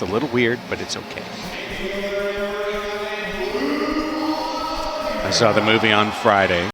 It's a little weird, but it's okay. I saw the movie on Friday.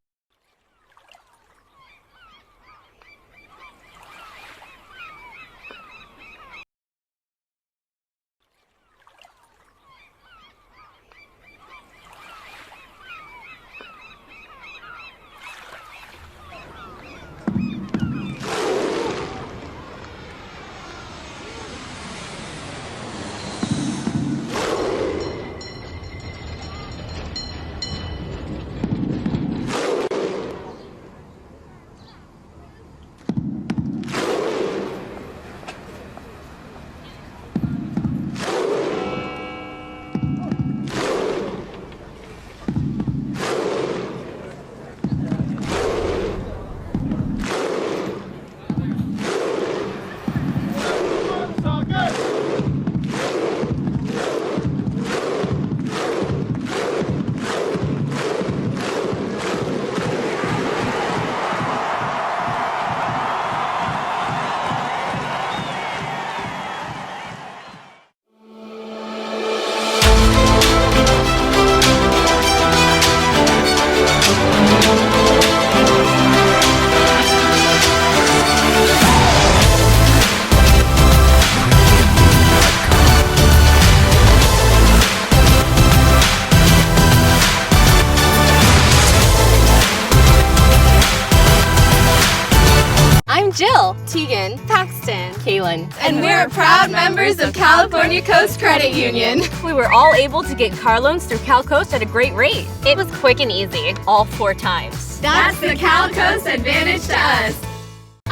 Jill, Tegan, Paxton, Kaylin, and we're proud members of California Coast Credit Union. We were all able to get car loans through CalCoast at a great rate. It was quick and easy, all 4 times. That's the CalCoast advantage to us.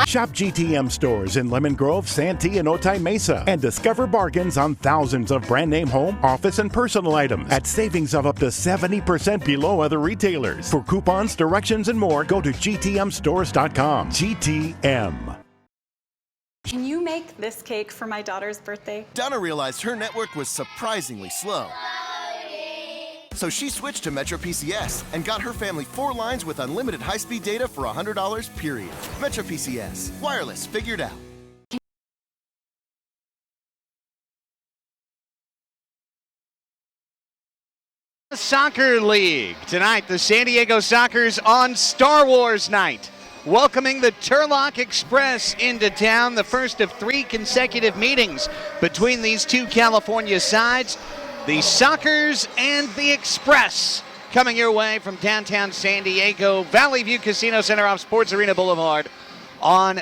Shop GTM stores in Lemon Grove, Santee, and Otay Mesa and discover bargains on thousands of brand name home, office, and personal items at savings of up to 70% below other retailers. For coupons, directions, and more, go to gtmstores.com. GTM. Can you make this cake for my daughter's birthday? Donna realized her network was surprisingly slow. So she switched to Metro PCS and got her family 4 lines with unlimited high-speed data for $100, period. Metro PCS. Wireless figured out. Soccer League. Tonight, the San Diego Sockers on Star Wars night, welcoming the Turlock Express into town, the first of 3 consecutive meetings between these two California sides. The Sockers and the Express coming your way from downtown San Diego, Valley View Casino Center off Sports Arena Boulevard on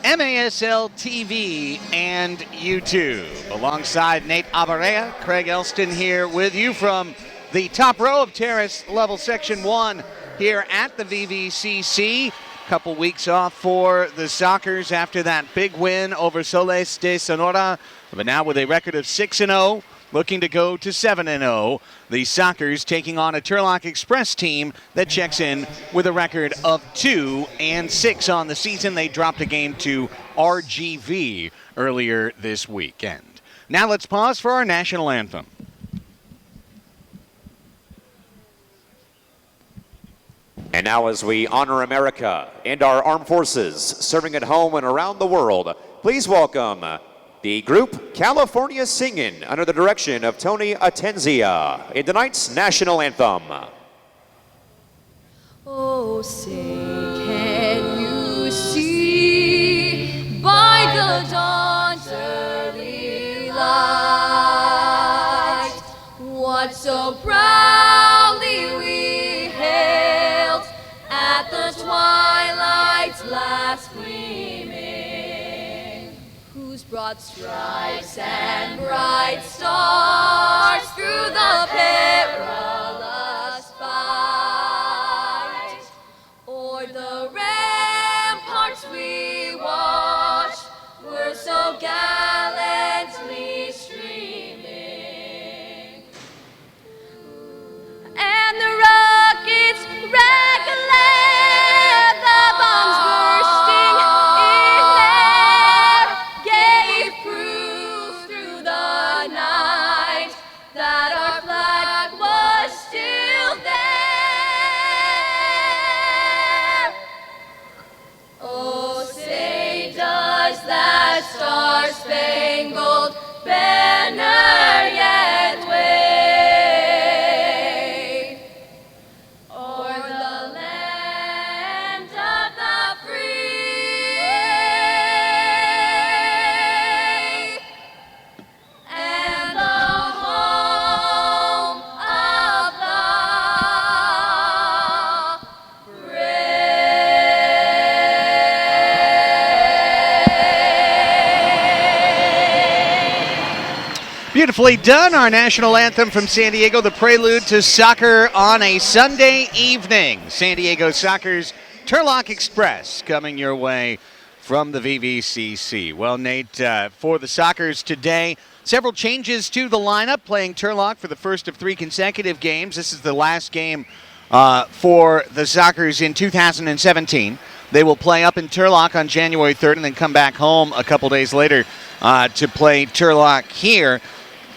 MASL TV and YouTube. Alongside Nate Abarea, Craig Elston here with you from the top row of Terrace Level Section 1 here at the VVCC. Couple weeks off for the Sockers after that big win over Soles de Sonora, but now with a record of 6-0. Looking to go to 7-0. The Sockers taking on a Turlock Express team that checks in with a record of 2-6 on the season. They dropped a game to RGV earlier this weekend. Now let's pause for our national anthem. And now as we honor America and our armed forces serving at home and around the world, please welcome the group California Singin' under the direction of Tony Atenzia in tonight's national anthem. Oh, say, can you see by the dawn's early light what so proudly we hailed at the twilight's last gleaming, whose broad stripes and bright stars through the perilous fight o'er the ramparts we watched were so gallantly streaming, and the rockets recollect the bombs bursting in air gave proof through the night that our flag was still Beautifully done. Our national anthem from San Diego, the prelude to soccer on a Sunday evening. San Diego Soccer's Turlock Express coming your way from the VVCC. Well, Nate, for the Sockers today, several changes to the lineup, playing Turlock for the first of 3 consecutive games. This is the last game for the Sockers in 2017. They will play up in Turlock on January 3rd and then come back home a couple days later to play Turlock here.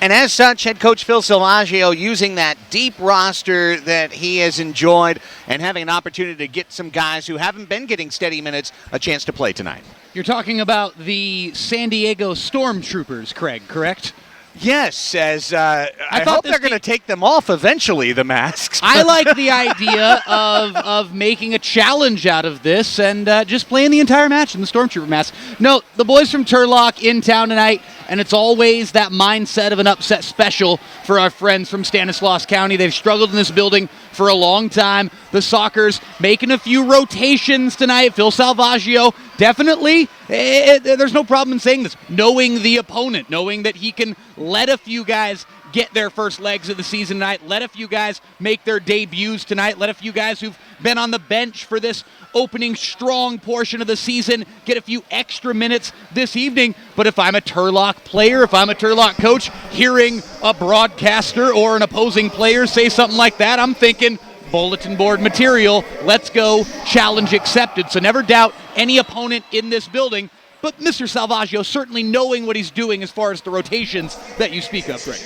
And as such, head coach Phil Salvaggio using that deep roster that he has enjoyed and having an opportunity to get some guys who haven't been getting steady minutes a chance to play tonight. You're talking about the San Diego Stormtroopers, Craig, correct? Yes, as I hope they're going to take them off eventually, the masks. I like the idea of making a challenge out of this and just playing the entire match in the Stormtrooper mask. No, the boys from Turlock in town tonight, and it's always that mindset of an upset special for our friends from Stanislaus County. They've struggled in this building for a long time. The Sockers making a few rotations tonight. Phil Salvaggio, definitely, there's no problem in saying this, knowing the opponent, knowing that he can let a few guys get their first legs of the season tonight, let a few guys make their debuts tonight, let a few guys who've been on the bench for this opening strong portion of the season get a few extra minutes this evening. But if I'm a Turlock player, if I'm a Turlock coach, hearing a broadcaster or an opposing player say something like that, I'm thinking bulletin board material, let's go, challenge accepted. So never doubt any opponent in this building. But Mr. Salvaggio certainly knowing what he's doing as far as the rotations that you speak of, Greg.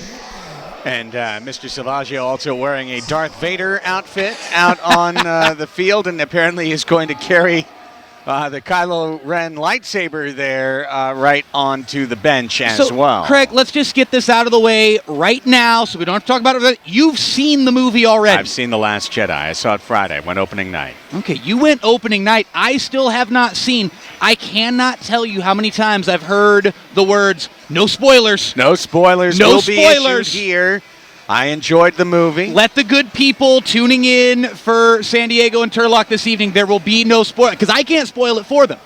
And Mr. Salvaggio also wearing a Darth Vader outfit out on the field, and apparently is going to carry the Kylo Ren lightsaber there right onto the bench as well. Craig, let's just get this out of the way right now so we don't have to talk about it. You've seen the movie already. I've seen The Last Jedi. I saw it Friday, went opening night. Okay, you went opening night. I still have not seen. I cannot tell you how many times I've heard the words, no spoilers. No spoilers No will spoilers. be issued here. I enjoyed the movie. Let the good people tuning in for San Diego and Turlock this evening, there will be no spoiler, because I can't spoil it for them.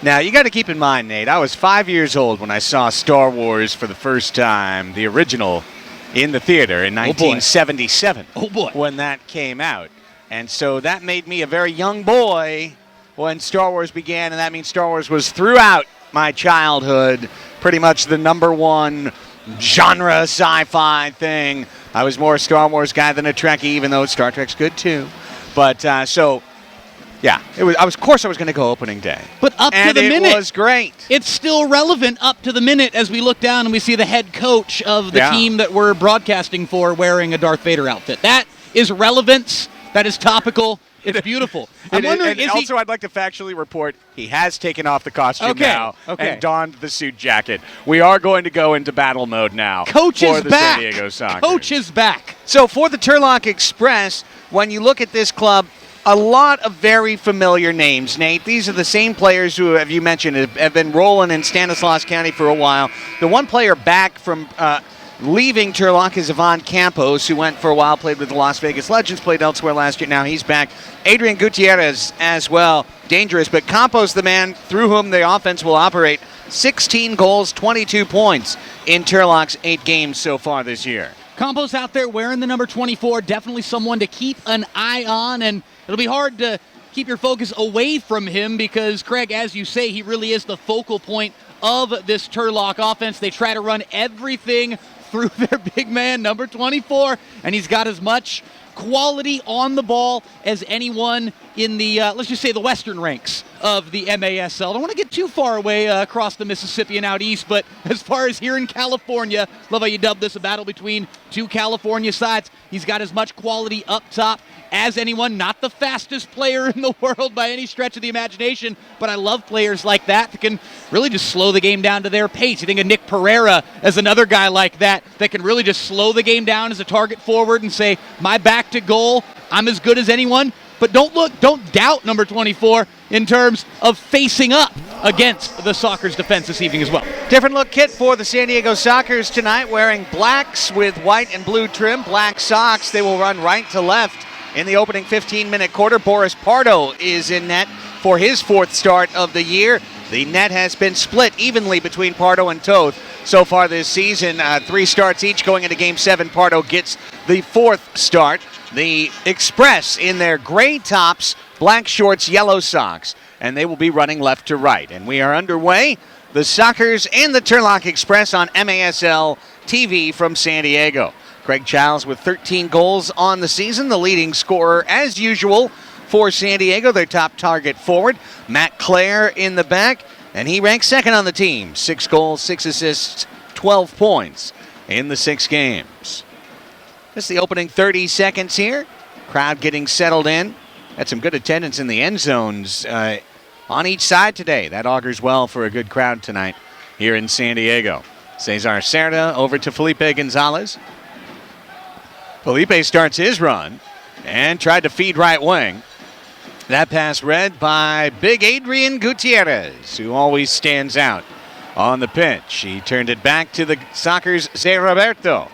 Now, you got to keep in mind, Nate, I was 5 years old when I saw Star Wars for the first time, the original, in the theater in 1977. Oh, boy. When that came out. And so that made me a very young boy when Star Wars began, and that means Star Wars was throughout my childhood pretty much the number one genre sci-fi thing. I was more a Star Wars guy than a Trekkie, even though Star Trek's good too. But so, yeah, it was. Of course, I was going to go opening day. But up to the minute, it was great. It's still relevant up to the minute as we look down and we see the head coach of the team that we're broadcasting for wearing a Darth Vader outfit. That is relevance. That is topical. It's beautiful. I'm wondering, I'd like to factually report he has taken off the costume now and donned the suit jacket. We are going to go into battle mode now. Coach is the back. San Diego Sockers. Coach is back. So for the Turlock Express, when you look at this club, a lot of very familiar names, Nate. These are the same players who, as you mentioned, have been rolling in Stanislaus County for a while. The one player back from leaving Turlock is Ivan Campos, who went for a while, played with the Las Vegas Legends, played elsewhere last year. Now he's back. Adrian Gutierrez as well, dangerous. But Campos, the man through whom the offense will operate, 16 goals, 22 points in Turlock's 8 games so far this year. Campos out there wearing the number 24, definitely someone to keep an eye on, and it'll be hard to keep your focus away from him because, Craig, as you say, he really is the focal point of this Turlock offense. They try to run everything through their big man, number 24, and he's got as much quality on the ball as anyone in the, let's just say, the western ranks of the MASL. I don't want to get too far away across the Mississippi and out east, but as far as here in California, love how you dubbed this a battle between 2 California sides. He's got as much quality up top as anyone. Not the fastest player in the world by any stretch of the imagination, but I love players like that can really just slow the game down to their pace. You think of Nick Pereira as another guy like that can really just slow the game down as a target forward and say, my back to goal, I'm as good as anyone. But don't doubt number 24 in terms of facing up against the Sockers defense this evening as well. Different look kit for the San Diego Sockers tonight, wearing blacks with white and blue trim, black socks. They will run right to left in the opening 15-minute quarter. Boris Pardo is in net for his 4th start of the year. The net has been split evenly between Pardo and Toth. so far this season. 3 starts each going into Game 7. Pardo gets the 4th start. The Express in their gray tops, black shorts, yellow socks, and they will be running left to right. And we are underway. The Sockers and the Turlock Express on MASL TV from San Diego. Craig Childs with 13 goals on the season, the leading scorer as usual for San Diego, their top target forward. Matt Clare in the back, and he ranks second on the team. 6 goals, 6 assists, 12 points in the 6 games. Just the opening 30 seconds here. Crowd getting settled in. Had some good attendance in the end zones on each side today. That augurs well for a good crowd tonight here in San Diego. Cesar Cerda over to Felipe Gonzalez. Felipe starts his run and tried to feed right wing. That pass read by big Adrian Gutierrez, who always stands out on the pitch. He turned it back to the Sockers' Zé Roberto.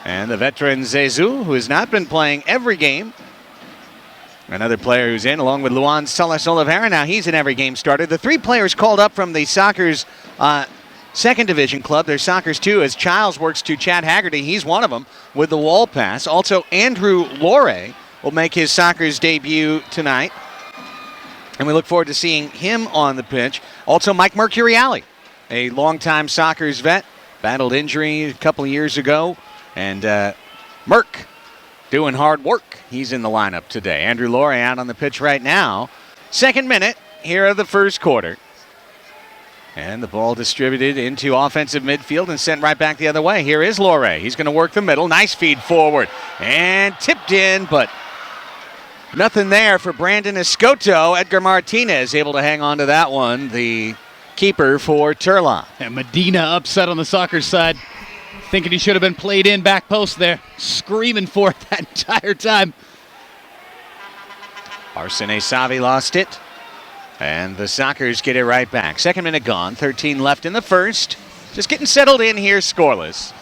And the veteran Zezou, who has not been playing every game. Another player who's in, along with Luan Salas Oliveira. Now he's an every game starter. The 3 players called up from the Sockers' second division club, their Sockers 2, as Childs works to Chad Haggerty. He's one of them with the wall pass. Also, Andrew Lore will make his Sockers debut tonight. And we look forward to seeing him on the pitch. Also, Mike Mercuriale, a longtime Sockers vet, battled injury a couple of years ago. And Merc doing hard work. He's in the lineup today. Andrew Lore out on the pitch right now. 2nd minute here of the 1st quarter. And the ball distributed into offensive midfield and sent right back the other way. Here is Lore. He's going to work the middle. Nice feed forward. And tipped in, but nothing there for Brandon Escoto. Edgar Martinez able to hang on to that one, the keeper for Turlock. And Medina upset on the Sockers side, thinking he should have been played in back post there, screaming for it that entire time. Arsene Savi lost it. And the Sockers get it right back. 2nd minute gone, 13 left in the 1st. Just getting settled in here, scoreless.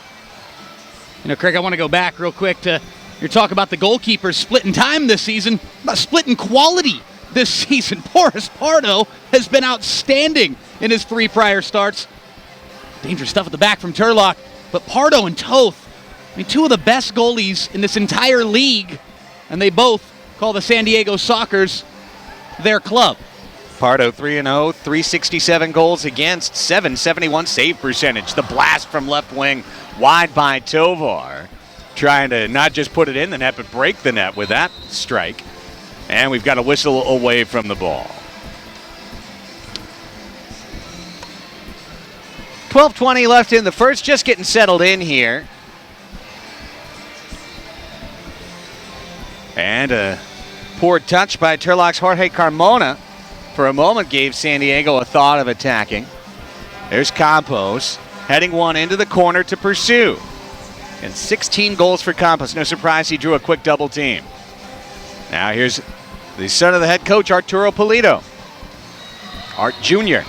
You know, Craig, I want to go back real quick to your talk about the goalkeepers splitting time this season, about splitting quality this season. Boris Pardo has been outstanding in his 3 prior starts. Dangerous stuff at the back from Turlock. But Pardo and Toth, I mean, 2 of the best goalies in this entire league, and they both call the San Diego Sockers their club. Pardo 3-0, 367 goals against, 771 save percentage. The blast from left wing wide by Tovar, trying to not just put it in the net, but break the net with that strike. And we've got a whistle away from the ball. 12:20 left in the 1st, just getting settled in here. And a poor touch by Turlock's Jorge Carmona. For a moment gave San Diego a thought of attacking. There's Campos heading one into the corner to pursue. And 16 goals for Campos. No surprise he drew a quick double team. Now here's the son of the head coach, Arturo Polito. Art Jr.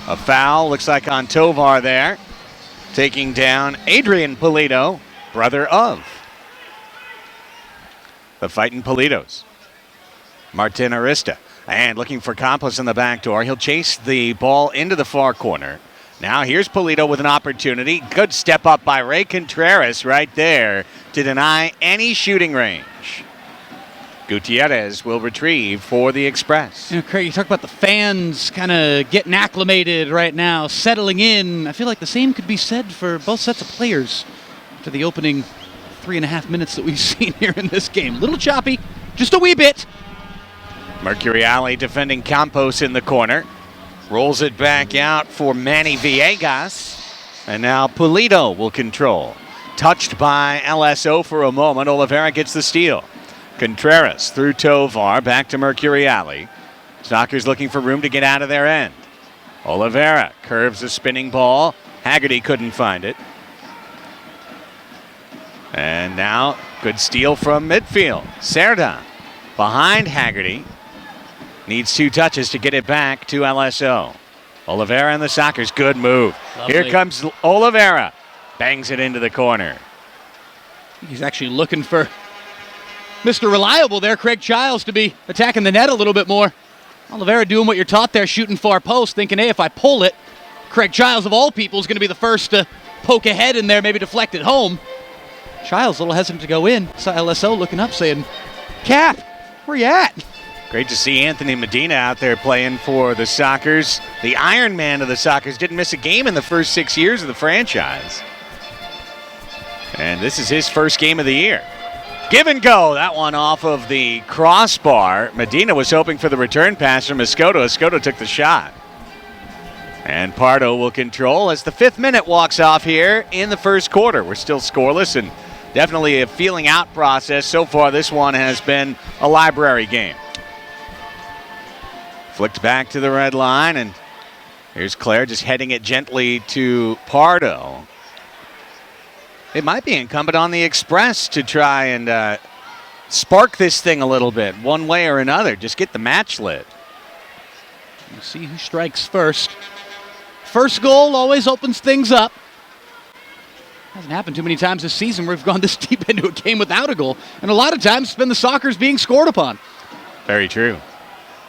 A foul, looks like on Tovar there. Taking down Adrian Polito, brother of the fighting Politos. Martin Arista. And looking for Campos in the back door. He'll chase the ball into the far corner. Now here's Polito with an opportunity. Good step up by Ray Contreras right there to deny any shooting range. Gutierrez will retrieve for the Express. You know, Craig, you talk about the fans kind of getting acclimated right now, settling in. I feel like the same could be said for both sets of players after the opening 3.5 minutes that we've seen here in this game. A little choppy, just a wee bit. Mercuriale defending Campos in the corner. Rolls it back out for Manny Villegas. And now Polito will control. Touched by LSO for a moment. Oliveira gets the steal. Contreras through Tovar. Back to Mercuriale. Sockers looking for room to get out of their end. Oliveira curves a spinning ball. Haggerty couldn't find it. And now good steal from midfield. Cerda behind Haggerty. Needs 2 touches to get it back to LSO. Oliveira and the Sockers, good move. Lovely. Here comes Oliveira. Bangs it into the corner. He's actually looking for Mr. Reliable there, Craig Childs, to be attacking the net a little bit more. Oliveira doing what you're taught there, shooting far post, thinking, hey, if I pull it, Craig Childs, of all people, is going to be the first to poke a head in there, maybe deflect it home. Childs a little hesitant to go in. Saw LSO looking up saying, Cap, where you at? Great to see Anthony Medina out there playing for the Sockers. The Iron Man of the Sockers didn't miss a game in the first 6 years of the franchise. And this is his first game of the year. Give and go. That one off of the crossbar. Medina was hoping for the return pass from Escoto. Escoto took the shot. And Pardo will control as the 5th minute walks off here in the first quarter. We're still scoreless and definitely a feeling out process. So far, this one has been a library game. Flicked back to the red line, and here's Claire just heading it gently to Pardo. It might be incumbent on the Express to try and spark this thing a little bit, one way or another. Just get the match lit. We'll see who strikes first. First goal always opens things up. Hasn't happened too many times this season where we've gone this deep into a game without a goal. And a lot of times it's been the Sockers being scored upon. Very true.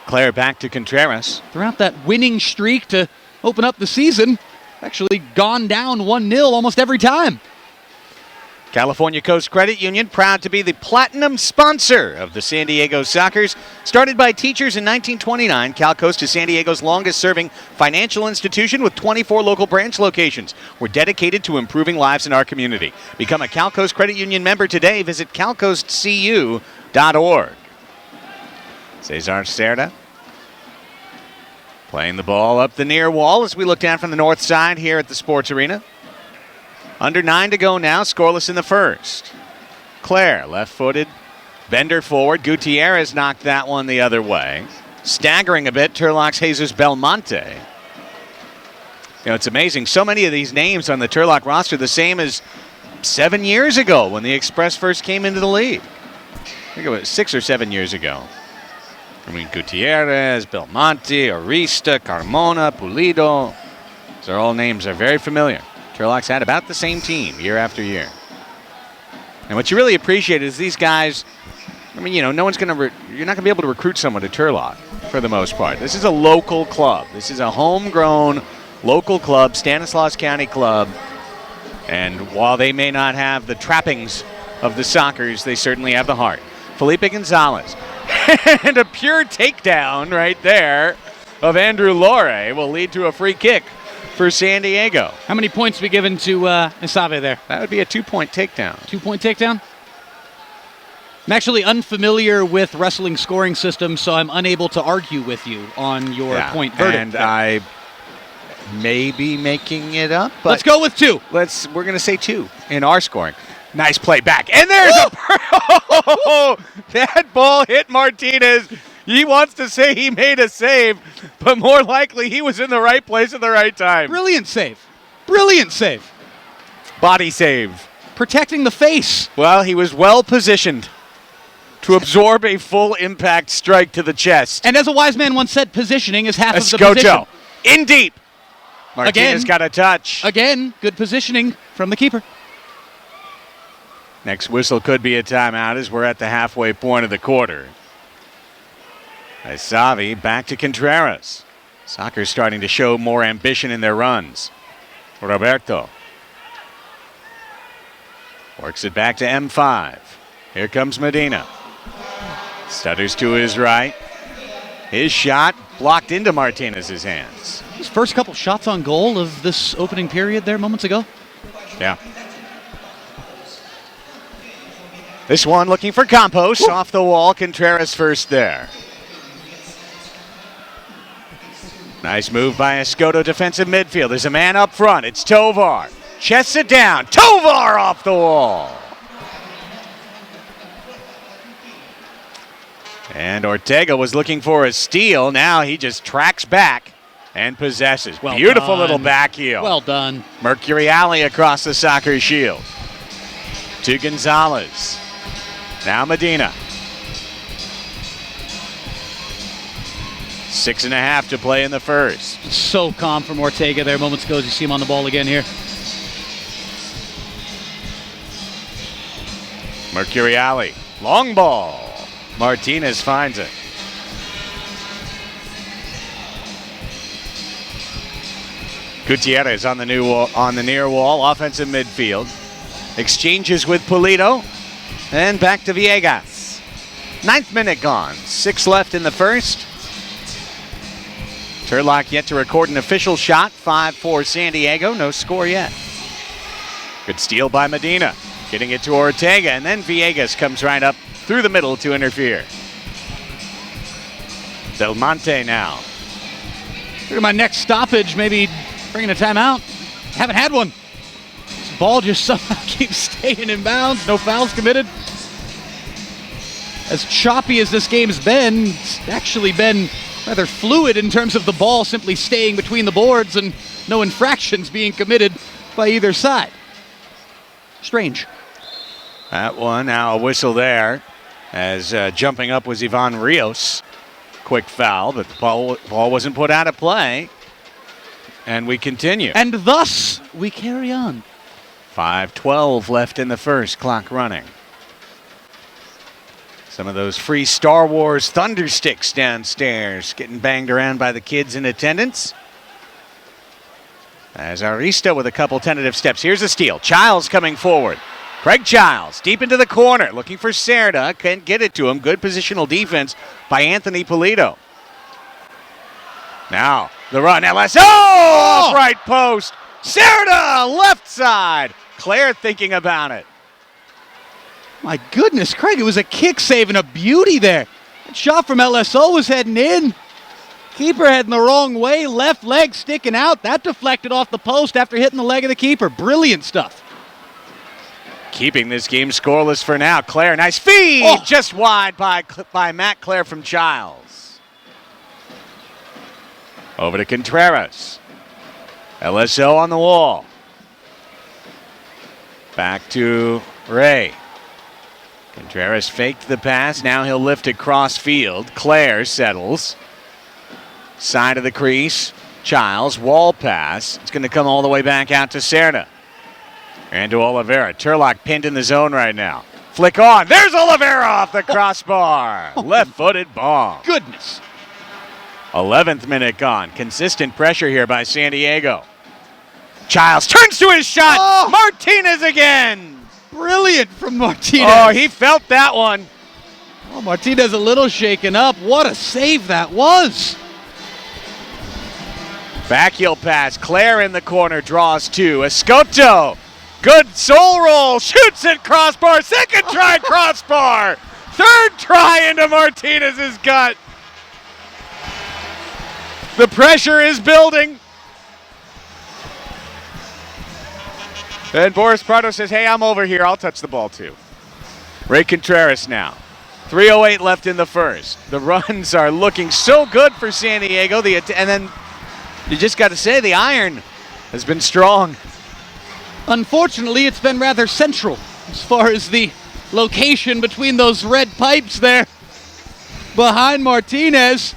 Claire back to Contreras. Throughout that winning streak to open up the season, actually gone down 1-0 almost every time. California Coast Credit Union, proud to be the platinum sponsor of the San Diego Sockers. Started by teachers in 1929, Cal Coast is San Diego's longest-serving financial institution with 24 local branch locations. We're dedicated to improving lives in our community. Become a Cal Coast Credit Union member today. Visit calcoastcu.org. Cesar Cerda playing the ball up the near wall as we look down from the north side here at the Sports Arena. Under 9 to go now, scoreless in the first. Claire, left-footed, bender forward. Gutierrez knocked that one the other way. Staggering a bit, Turlock's Jesus Belmonte. You know, it's amazing. So many of these names on the Turlock roster, the same as 7 years ago when the Express first came into the league. I think it was 6 or 7 years ago. I mean, Gutierrez, Belmonte, Arista, Carmona, Pulido. These are all names that are very familiar. Turlock's had about the same team year after year. And what you really appreciate is these guys, I mean, you know, no one's going to, you're not going to be able to recruit someone to Turlock for the most part. This is a local club. This is a homegrown local club, Stanislaus County club. And while they may not have the trappings of the Sockers, they certainly have the heart. Felipe Gonzalez. And a pure takedown right there of Andrew Lore will lead to a free kick for San Diego. How many points we given to Isave there? That would be a 2-point takedown. 2-point takedown? I'm actually unfamiliar with wrestling scoring systems, so I'm unable to argue with you on your point verdict. And I may be making it up, but let's go with 2. We're going to say 2 in our scoring. Nice play back. And there's that ball hit Martinez. He wants to say he made a save, but more likely he was in the right place at the right time. Brilliant save. Brilliant save. Body save. Protecting the face. Well, he was well positioned to absorb a full impact strike to the chest. And as a wise man once said, positioning is half of the position. In deep. Martinez got a touch. Again, good positioning from the keeper. Next whistle could be a timeout as we're at the halfway point of the quarter. Isavi back to Contreras. Sockers starting to show more ambition in their runs. Roberto works it back to M5. Here comes Medina. Stutters to his right. His shot blocked into Martinez's hands. His first couple shots on goal of this opening period there moments ago. Yeah. This one looking for Campos. Woo. Off the wall. Contreras first there. Nice move by Escoto, defensive midfield. There's a man up front. It's Tovar. Chests it down. Tovar off the wall. And Ortega was looking for a steal. Now he just tracks back and possesses. Well Beautiful done. little back heel. Well done. Mercury Alley across the Sockers shield. To Gonzalez. Now Medina. 6.5 to play in the first. So calm from Ortega there moments ago as you see him on the ball again here. Mercury Alley. Long ball. Martinez finds it. Gutierrez on the near wall, offensive midfield. Exchanges with Pulido, and back to Villegas. 9th minute gone, 6 left in the first. Turlock yet to record an official shot, 5-4 San Diego, no score yet. Good steal by Medina, getting it to Ortega, and then Villegas comes right up through the middle to interfere. Del Monte now. Look at my next stoppage, maybe bringing a timeout. Haven't had one. This ball just somehow keeps staying in bounds. No fouls committed. As choppy as this game's been, it's actually been rather fluid in terms of the ball simply staying between the boards and no infractions being committed by either side. Strange. That one, now a whistle there, as jumping up was Ivan Rios. Quick foul, but the ball wasn't put out of play. And we continue. And thus, we carry on. 5:12 left in the first, clock running. Some of those free Star Wars thunder sticks downstairs getting banged around by the kids in attendance. As Arista with a couple tentative steps. Here's a steal. Childs coming forward. Craig Childs deep into the corner, looking for Cerda. Can't get it to him. Good positional defense by Anthony Pulido. Now the run. LSO off right post. Cerda left side. Claire thinking about it. My goodness, Craig, it was a kick save and a beauty there. That shot from LSO was heading in. Keeper heading the wrong way, left leg sticking out. That deflected off the post after hitting the leg of the keeper. Brilliant stuff. Keeping this game scoreless for now. Claire, nice feed, just wide by Matt Claire from Childs. Over to Contreras. LSO on the wall. Back to Ray. Contreras faked the pass. Now he'll lift it cross field. Claire settles. Side of the crease. Childs, wall pass. It's going to come all the way back out to Cerda. And to Oliveira. Turlock pinned in the zone right now. Flick on. There's Oliveira off the crossbar. Left-footed bomb. Goodness. 11th minute gone. Consistent pressure here by San Diego. Childs turns to his shot. Martinez again. Brilliant from Martinez. Oh, he felt that one. Oh, Martinez a little shaken up. What a save that was. Backheel pass. Claire in the corner draws two. Escoto. Good soul roll. Shoots it crossbar. Second try crossbar. Third try into Martinez's gut. The pressure is building. And Boris Prado says, hey, I'm over here. I'll touch the ball too. Ray Contreras now. 3:08 left in the first. The runs are looking so good for San Diego. And then you just got to say the iron has been strong. Unfortunately, it's been rather central as far as the location between those red pipes there behind Martinez.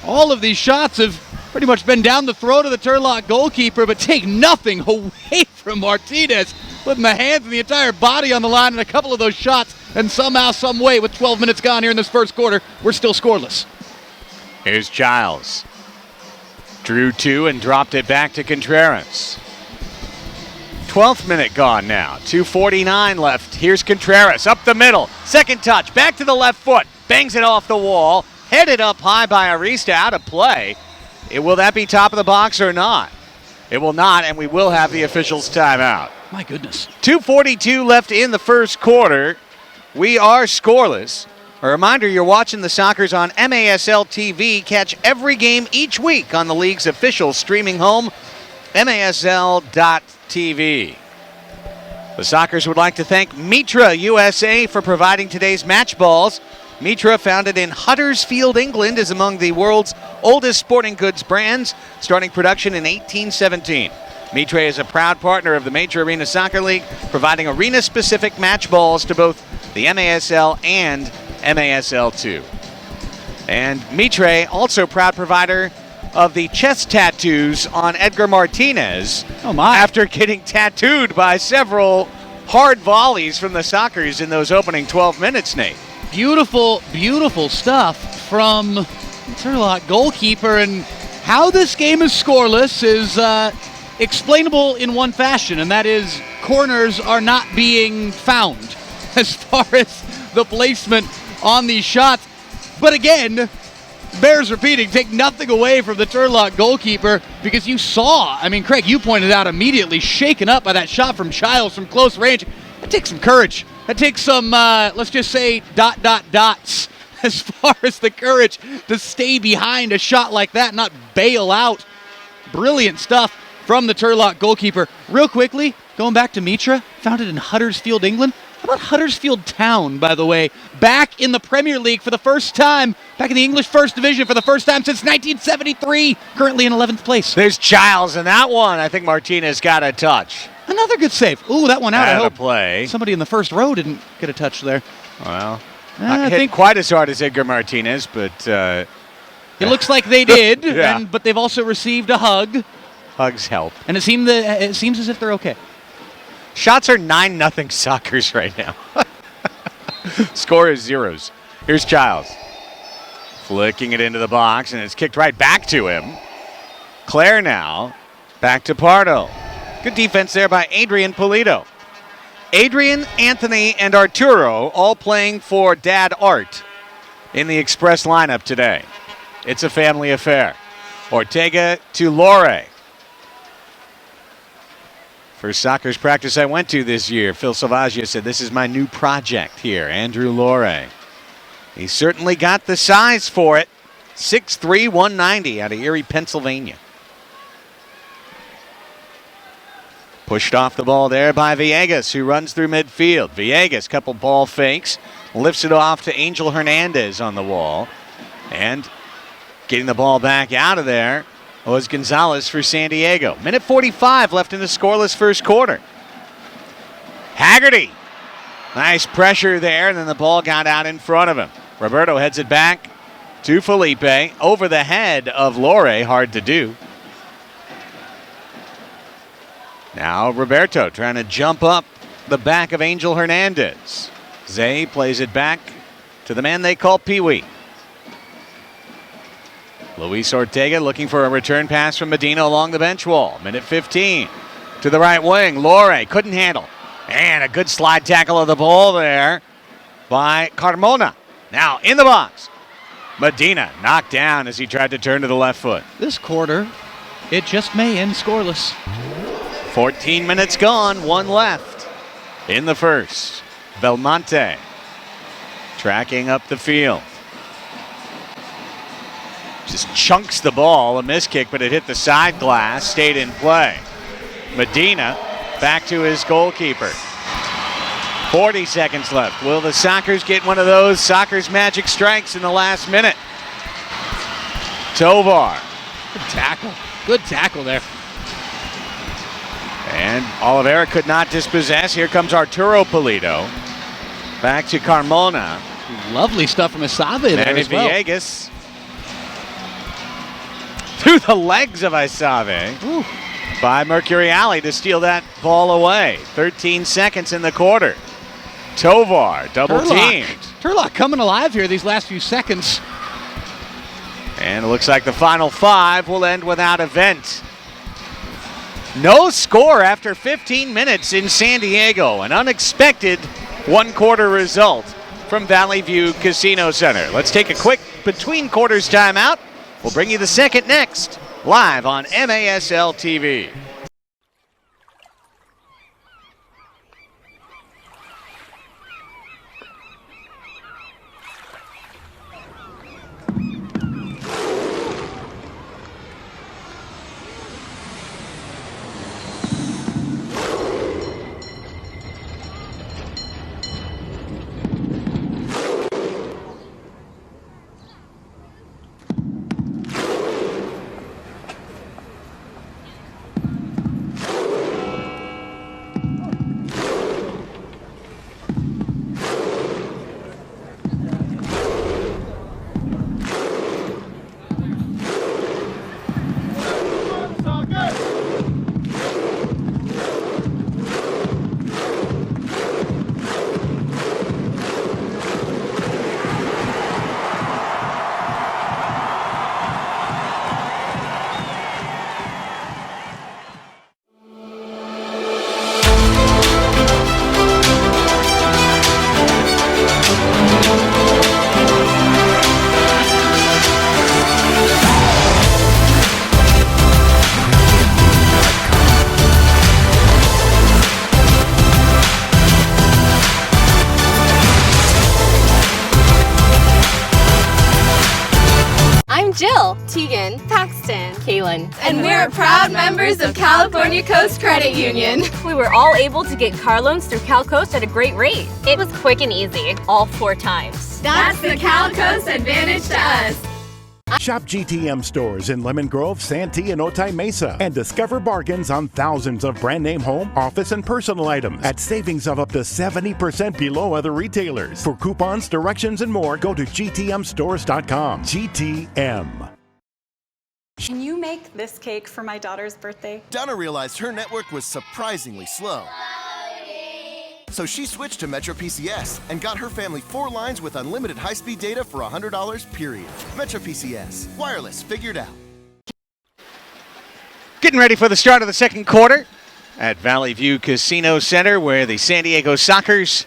All of these shots have pretty much been down the throat of the Turlock goalkeeper, but take nothing away from Martinez, putting the hands and the entire body on the line in a couple of those shots, and somehow, some way, with 12 minutes gone here in this first quarter, we're still scoreless. Here's Childs. Drew two and dropped it back to Contreras. 12th minute gone now. 2:49 left. Here's Contreras up the middle. Second touch, back to the left foot. Bangs it off the wall. Headed up high by Arista, out of play. Will that be top of the box or not? It will not, and we will have the officials' timeout. My goodness. 2:42 left in the first quarter. We are scoreless. A reminder, you're watching the Sockers on MASL TV. Catch every game each week on the league's official streaming home, MASL.TV. The Sockers would like to thank Mitra USA for providing today's match balls. Mitra, founded in Huddersfield, England, is among the world's oldest sporting goods brands, starting production in 1817. Mitra is a proud partner of the Major Arena Soccer League, providing arena-specific match balls to both the MASL and MASL2. And Mitra, also proud provider of the chest tattoos on Edgar Martinez. Oh my. After getting tattooed by several hard volleys from the Sockers in those opening 12 minutes, Nate. Beautiful, beautiful stuff from Turlock goalkeeper, and How this game is scoreless is explainable in one fashion, and that is corners are not being found as far as the placement on these shots. But again, bears repeating, take nothing away from the Turlock goalkeeper, because you saw, I mean, Craig, you pointed out immediately, shaken up by that shot from Childs from close range. That takes some courage. That takes some, let's just say, dots as far as the courage to stay behind a shot like that, not bail out. Brilliant stuff from the Turlock goalkeeper. Real quickly, going back to Mitra, founded in Huddersfield, England. How about Huddersfield Town, by the way, back in the Premier League for the first time, back in the English First Division for the first time since 1973, currently in 11th place. There's Childs in that one. I think Martinez got a touch. Another good save. Ooh, that one out. I hope play. Somebody in the first row didn't get a touch there. Well, I hit think quite as hard as Edgar Martinez, but it looks like they did, Yeah. but they've also received a hug, hugs help. and it seems as if they're okay. Shots are 9-0 Sockers right now. Score is 0s. Here's Childs. Flicking it into the box, and it's kicked right back to him. Claire now. Back to Pardo. Good defense there by Adrian Polito. Adrian, Anthony, and Arturo all playing for Dad Art in the Express lineup today. It's a family affair. Ortega to Lore. First Sockers practice I went to this year, Phil Salvaggio said, this is my new project here, Andrew Lore. He certainly got the size for it. 6'3", 190 out of Erie, Pennsylvania. Pushed off the ball there by Villegas, who runs through midfield. Villegas, couple ball fakes, lifts it off to Angel Hernandez on the wall. And getting the ball back out of there was Gonzalez for San Diego. Minute 45 left in the scoreless first quarter. Haggerty. Nice pressure there, and then the ball got out in front of him. Roberto heads it back to Felipe. Over the head of Lore, hard to do. Now Roberto trying to jump up the back of Angel Hernandez. Zay plays it back to the man they call Pee-wee. Luis Ortega looking for a return pass from Medina along the bench wall. Minute 15 to the right wing. Lore couldn't handle. And a good slide tackle of the ball there by Carmona. Now in the box. Medina knocked down as he tried to turn to the left foot. This quarter, it just may end scoreless. 14 minutes gone, one left in the first. Belmonte tracking up the field. Just chunks the ball, a miss kick, but it hit the side glass, stayed in play. Medina back to his goalkeeper. 40 seconds left. Will the Sockers get one of those Sockers magic strikes in the last minute? Tovar. Good tackle. Good tackle there. And Oliveira could not dispossess. Here comes Arturo Polito. Back to Carmona. Lovely stuff from Isave there And as well. Villegas. Through the legs of Isave. Ooh. By Mercuriali to steal that ball away. 13 seconds in the quarter. Tovar double teamed. Turlock coming alive here these last few seconds. And it looks like the final 5 will end without event. No score after 15 minutes in San Diego. An unexpected one-quarter result from Valley View Casino Center. Let's take a quick between quarters timeout. We'll bring you the second next, live on MASL TV. Tegan, Paxton, Kaylin. And we're proud members of California Coast Credit Union. We were all able to get car loans through CalCoast at a great rate. It was quick and easy, all 4 times. That's the CalCoast advantage to us. Shop GTM stores in Lemon Grove, Santee, and Otay Mesa, and discover bargains on thousands of brand name home, office, and personal items at savings of up to 70% below other retailers. For coupons, directions, and more, go to gtmstores.com. GTM. Can you make this cake for my daughter's birthday? Donna realized her network was surprisingly slow. So she switched to Metro PCS and got her family 4 lines with unlimited high-speed data for $100, period. Metro PCS. Wireless figured out. Getting ready for the start of the second quarter at Valley View Casino Center, where the San Diego Sockers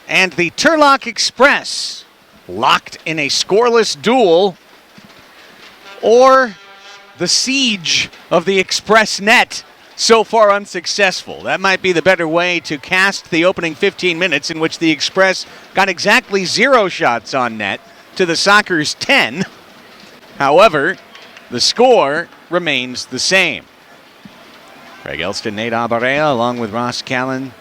and the Turlock Express locked in a scoreless duel, or the siege of the Express net. So far unsuccessful. That might be the better way to cast the opening 15 minutes, in which the Express got exactly 0 shots on net to the Sockers' 10. However, the score remains the same. Craig Elston, Nate Abarea, along with Ross Callan,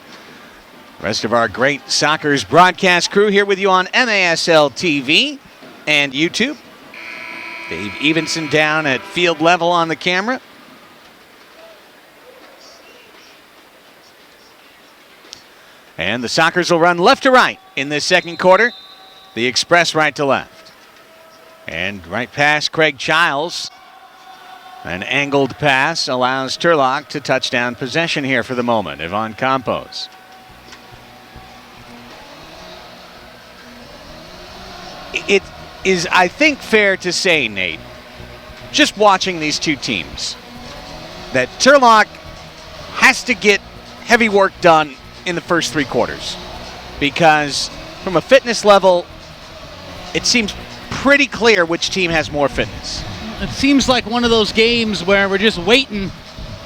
rest of our great Sockers broadcast crew here with you on MASL TV and YouTube. Dave Evenson down at field level on the camera. And the Sockers will run left to right in this second quarter. The Express right to left. And right past Craig Childs. An angled pass allows Turlock to touchdown possession here for the moment. Ivan Campos. It is, I think, fair to say, Nate, just watching these two teams, that Turlock has to get heavy work done in the first 3 quarters, because from a fitness level, it seems pretty clear which team has more fitness. It seems like one of those games where we're just waiting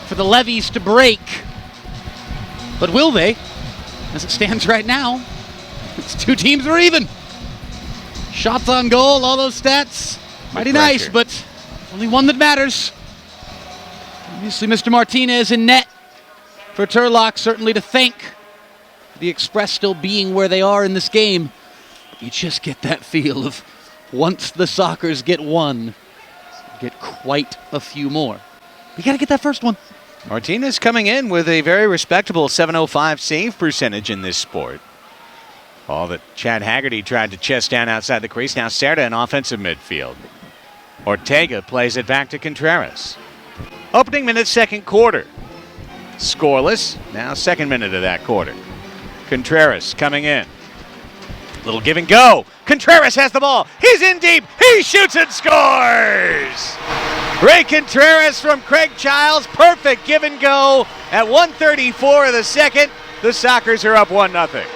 for the levees to break. But will they? As it stands right now, it's 2 teams are even. Shots on goal, all those stats, mighty nice, but only one that matters. Obviously, Mr. Martinez in net for Turlock, certainly to thank. The Express still being where they are in this game. You just get that feel of once the Sockers get one, get quite a few more. You got to get that first one. Martinez coming in with a very respectable .705 save percentage in this sport. All that Chad Haggerty tried to chest down outside the crease. Now Cerda in offensive midfield. Ortega plays it back to Contreras. Opening minute, second quarter. Scoreless. Now second minute of that quarter. Contreras coming in. Little give and go. Contreras has the ball. He's in deep. He shoots and scores. Ray Contreras from Craig Childs. Perfect give and go at 1:34 of the second. The Sockers are up 1-0.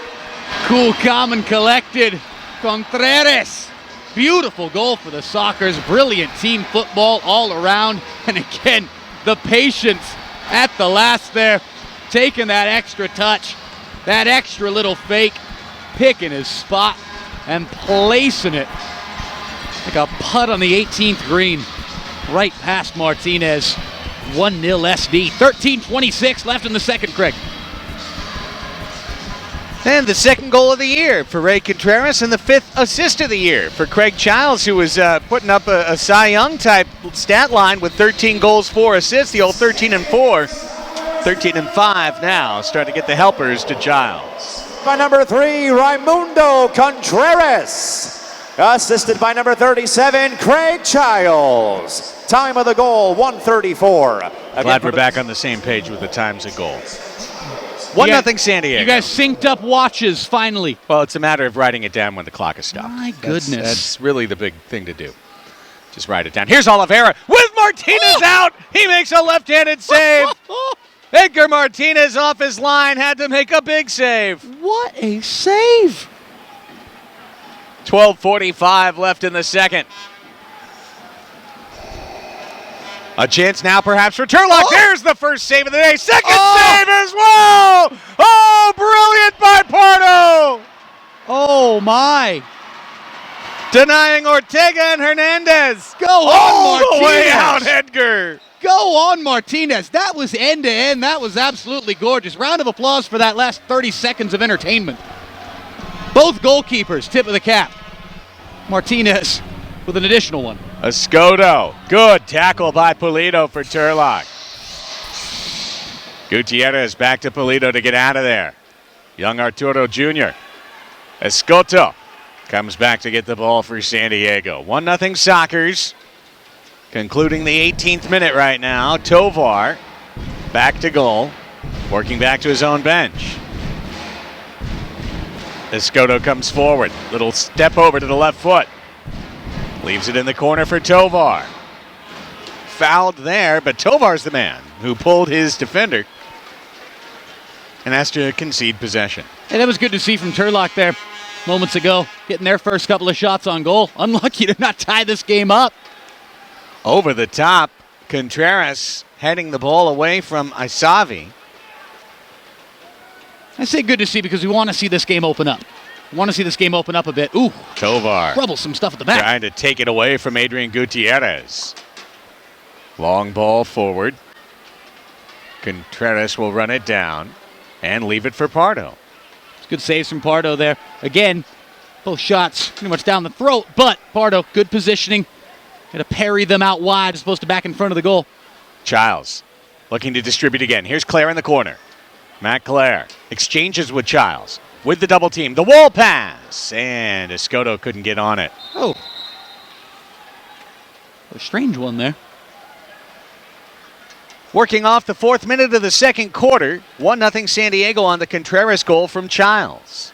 Cool, calm, and collected. Contreras. Beautiful goal for the Sockers. Brilliant team football all around. And again, the patience at the last there. Taking that extra touch. That extra little fake, picking his spot and placing it like a putt on the 18th green, right past Martinez. 1-0 SD. 13:26 left in the second, Craig. And the second goal of the year for Ray Contreras, and the 5th assist of the year for Craig Childs, who was putting up a Cy Young type stat line with 13 goals, 4 assists, the old 13-4. 13-5 now, starting to get the helpers to Childs. By number 3, Raimundo Contreras. Assisted by number 37, Craig Childs. Time of the goal, 1:34. Glad we're back on the same page with the times of goal. 1-0 San Diego. You guys synced up watches finally. Well, it's a matter of writing it down when the clock is stopped. My goodness. That's really the big thing to do. Just write it down. Here's Oliveira with Martinez out. He makes a left-handed save. Edgar Martinez off his line, had to make a big save. What a save. 12:45 left in the second. A chance now perhaps for Turlock. Oh. There's the first save of the day. Second save as well. Oh, brilliant by Pardo. Oh, my. Denying Ortega and Hernandez. Go on, All the way Martinez. out, Edgar. Go on, Martinez. That was end-to-end. That was absolutely gorgeous. Round of applause for that last 30 seconds of entertainment. Both goalkeepers, tip of the cap. Martinez with an additional one. Escoto. Good tackle by Pulido for Turlock. Gutierrez back to Pulido to get out of there. Young Arturo Jr. Escoto comes back to get the ball for San Diego. 1-0 Sockers. Concluding the 18th minute right now. Tovar back to goal. Working back to his own bench. Escoto comes forward. Little step over to the left foot. Leaves it in the corner for Tovar. Fouled there, but Tovar's the man who pulled his defender and has to concede possession. And that was good to see from Turlock there moments ago, getting their first couple of shots on goal. Unlucky to not tie this game up. Over the top, Contreras heading the ball away from Isavi. I say good to see because we want to see this game open up. We want to see this game open up a bit. Ooh, Tovar troublesome stuff at the back. trying to take it away from Adrian Gutierrez. Long ball forward. Contreras will run it down and leave it for Pardo. Good saves from Pardo there. Again, both shots pretty much down the throat, but Pardo, good positioning. Got to parry them out wide as opposed to back in front of the goal. Childs looking to distribute again. Here's Clare in the corner. Matt Clare exchanges with Childs with the double team. The wall pass, and Escoto couldn't get on it. Oh. A strange one there. Working off the 4th minute of the second quarter. 1-0 San Diego on the Contreras goal from Childs.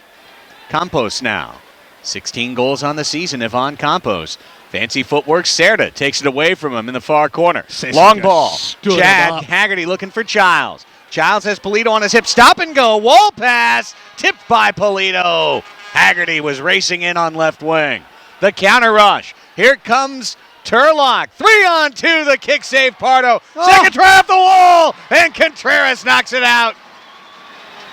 Campos now. 16 goals on the season, Ivan Campos. Fancy footwork, Cerda takes it away from him in the far corner. Long ball. Chad Haggerty looking for Childs. Childs has Pulido on his hip. Stop and go. Wall pass. Tipped by Pulido. Haggerty was racing in on left wing. The counter rush. Here comes Turlock. 3-on-2. The kick save Pardo. Second try off the wall. And Contreras knocks it out.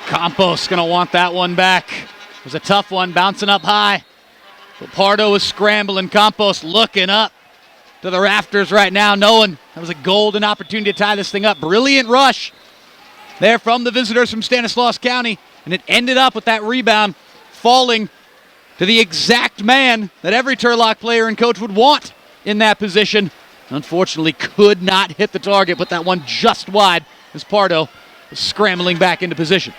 Campos going to want that one back. It was a tough one, bouncing up high. But Pardo was scrambling. Campos looking up to the rafters right now, knowing that was a golden opportunity to tie this thing up. Brilliant rush there from the visitors from Stanislaus County. And it ended up with that rebound falling to the exact man that every Turlock player and coach would want in that position. Unfortunately, could not hit the target, but that one just wide as Pardo was scrambling back into position.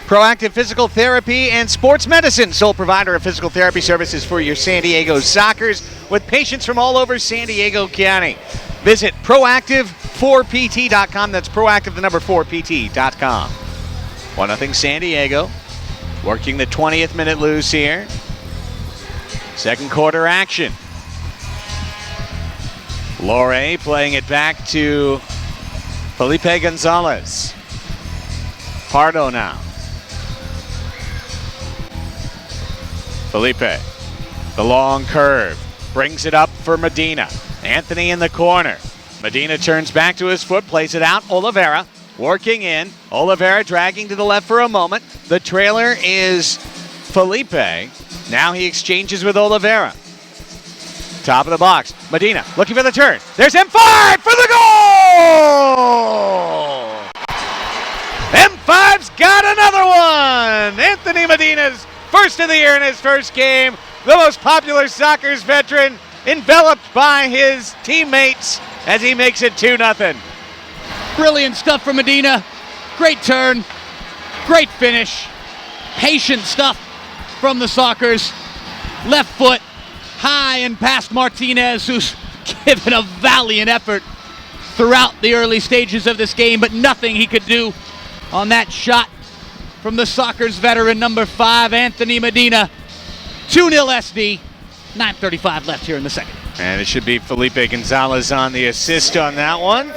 Proactive Physical Therapy and Sports Medicine, sole provider of physical therapy services for your San Diego Sockers with patients from all over San Diego County. Visit proactive4pt.com. That's proactive, the number 4pt.com. 1-0 San Diego. Working the 20th minute loose here. Second quarter action. Lore playing it back to Felipe Gonzalez. Pardo now. Felipe, the long curve, brings it up for Medina. Anthony in the corner. Medina turns back to his foot, plays it out. Oliveira working in. Oliveira dragging to the left for a moment. The trailer is Felipe. Now he exchanges with Oliveira. Top of the box. Medina looking for the turn. There's M5 for the goal! M5's got another one! Anthony Medina's first of the year in his first game. The most popular Sockers veteran, enveloped by his teammates as he makes it 2-0. Brilliant stuff from Medina. Great turn. Great finish. Patient stuff from the Sockers. Left foot high and past Martinez, who's given a valiant effort throughout the early stages of this game, but nothing he could do on that shot from the Sockers veteran, number 5, Anthony Medina. 2-0 SD. 9:35 left here in the second. And it should be Felipe Gonzalez on the assist on that one,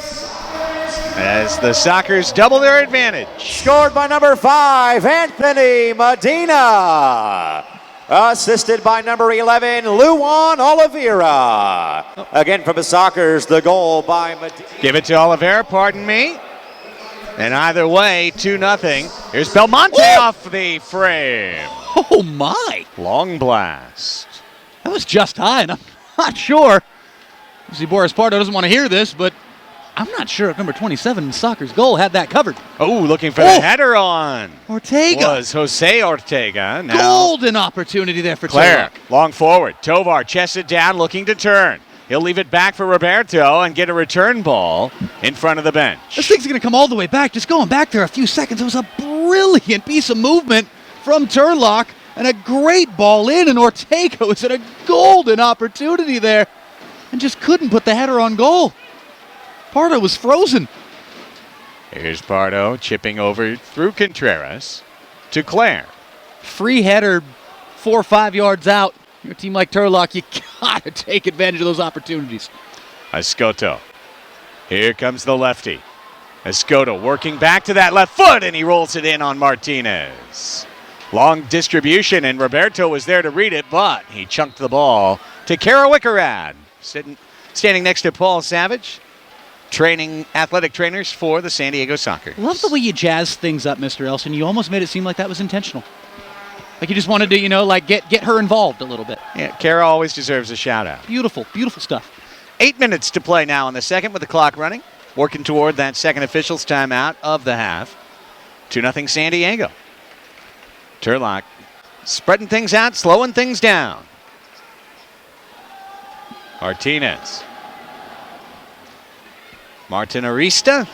as the Sockers double their advantage. Scored by number 5, Anthony Medina. Assisted by number 11, Luan Oliveira. Again from the Sockers, the goal by Medina. Give it to Oliveira, pardon me. And either way, 2-0. Here's Belmonte off the frame. Oh, my. Long blast. That was just high, and I'm not sure. See, Boris Pardo doesn't want to hear this, but I'm not sure if number 27 in soccer's goal had that covered. Oh, looking for the header on. Ortega. Was Jose Ortega. Now Golden opportunity there for Claire, Turlock. long forward. Tovar chests it down, looking to turn. He'll leave it back for Roberto and get a return ball in front of the bench. This thing's going to come all the way back. Just going back there a few seconds. It was a brilliant piece of movement from Turlock and a great ball in, and Ortega was at a golden opportunity there and just couldn't put the header on goal. Pardo was frozen. Here's Pardo chipping over through Contreras to Claire. Free header 4 or 5 yards out. You're a team like Turlock, you got to take advantage of those opportunities. Escoto. Here comes the lefty. Escoto working back to that left foot, and he rolls it in on Martinez. Long distribution, and Roberto was there to read it, but he chunked the ball to Kara Wickerad, standing next to Paul Savage, training athletic trainers for the San Diego Sockers. Love the way you jazz things up, Mr. Elson. You almost made it seem like that was intentional. Like you just wanted to, like get her involved a little bit. Yeah, Kara always deserves a shout out. Beautiful, beautiful stuff. 8 minutes to play now in the second with the clock running. Working toward that second official's timeout of the half. 2-0 San Diego. Turlock spreading things out, slowing things down. Martinez. Martin Arista.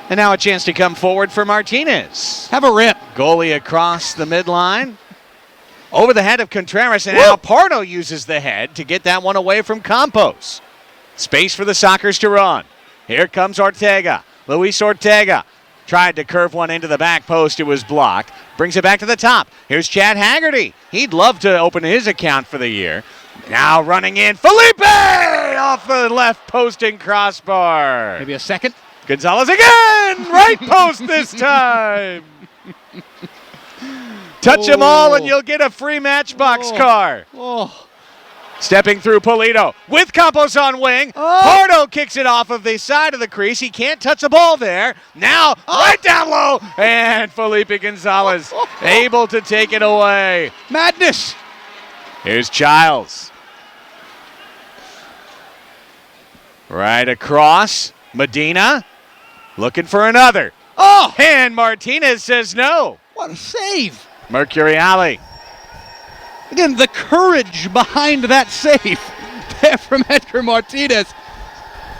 And now a chance to come forward for Martinez. Have a rip. Goalie across the midline. Over the head of Contreras, and now Pardo uses the head to get that one away from Campos. Space for the Sockers to run. Here comes Ortega. Luis Ortega tried to curve one into the back post. It was blocked. Brings it back to the top. Here's Chad Haggerty. He'd love to open his account for the year. Now running in, Felipe off the left post and crossbar. Maybe a second. Gonzalez again, right post this time. Touch them all and you'll get a free Matchbox car. Stepping through Polito with Campos on wing. Pardo kicks it off of the side of the crease. He can't touch the ball there. Now right down low. And Felipe Gonzalez able to take it away. Madness. Here's Childs. Right across. Medina looking for another. And Martinez says no. What a save. Mercury Alley. Again, the courage behind that save there from Edgar Martinez.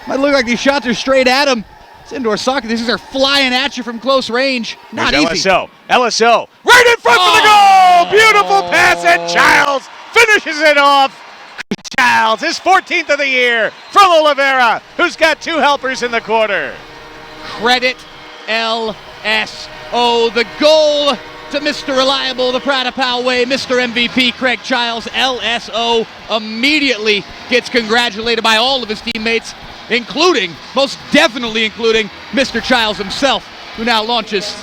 Might look like these shots are straight at him. It's indoor soccer. These are flying at you from close range. Not easy. LSO. Right in front of the goal. Beautiful pass, and Childs finishes it off. Childs, his 14th of the year from Oliveira, who's got 2 helpers in the quarter. Credit LSO. The goal to Mr. Reliable, the Prada Poway, Mr. MVP, Craig Childs. LSO immediately gets congratulated by all of his teammates, most definitely including Mr. Childs himself, who now launches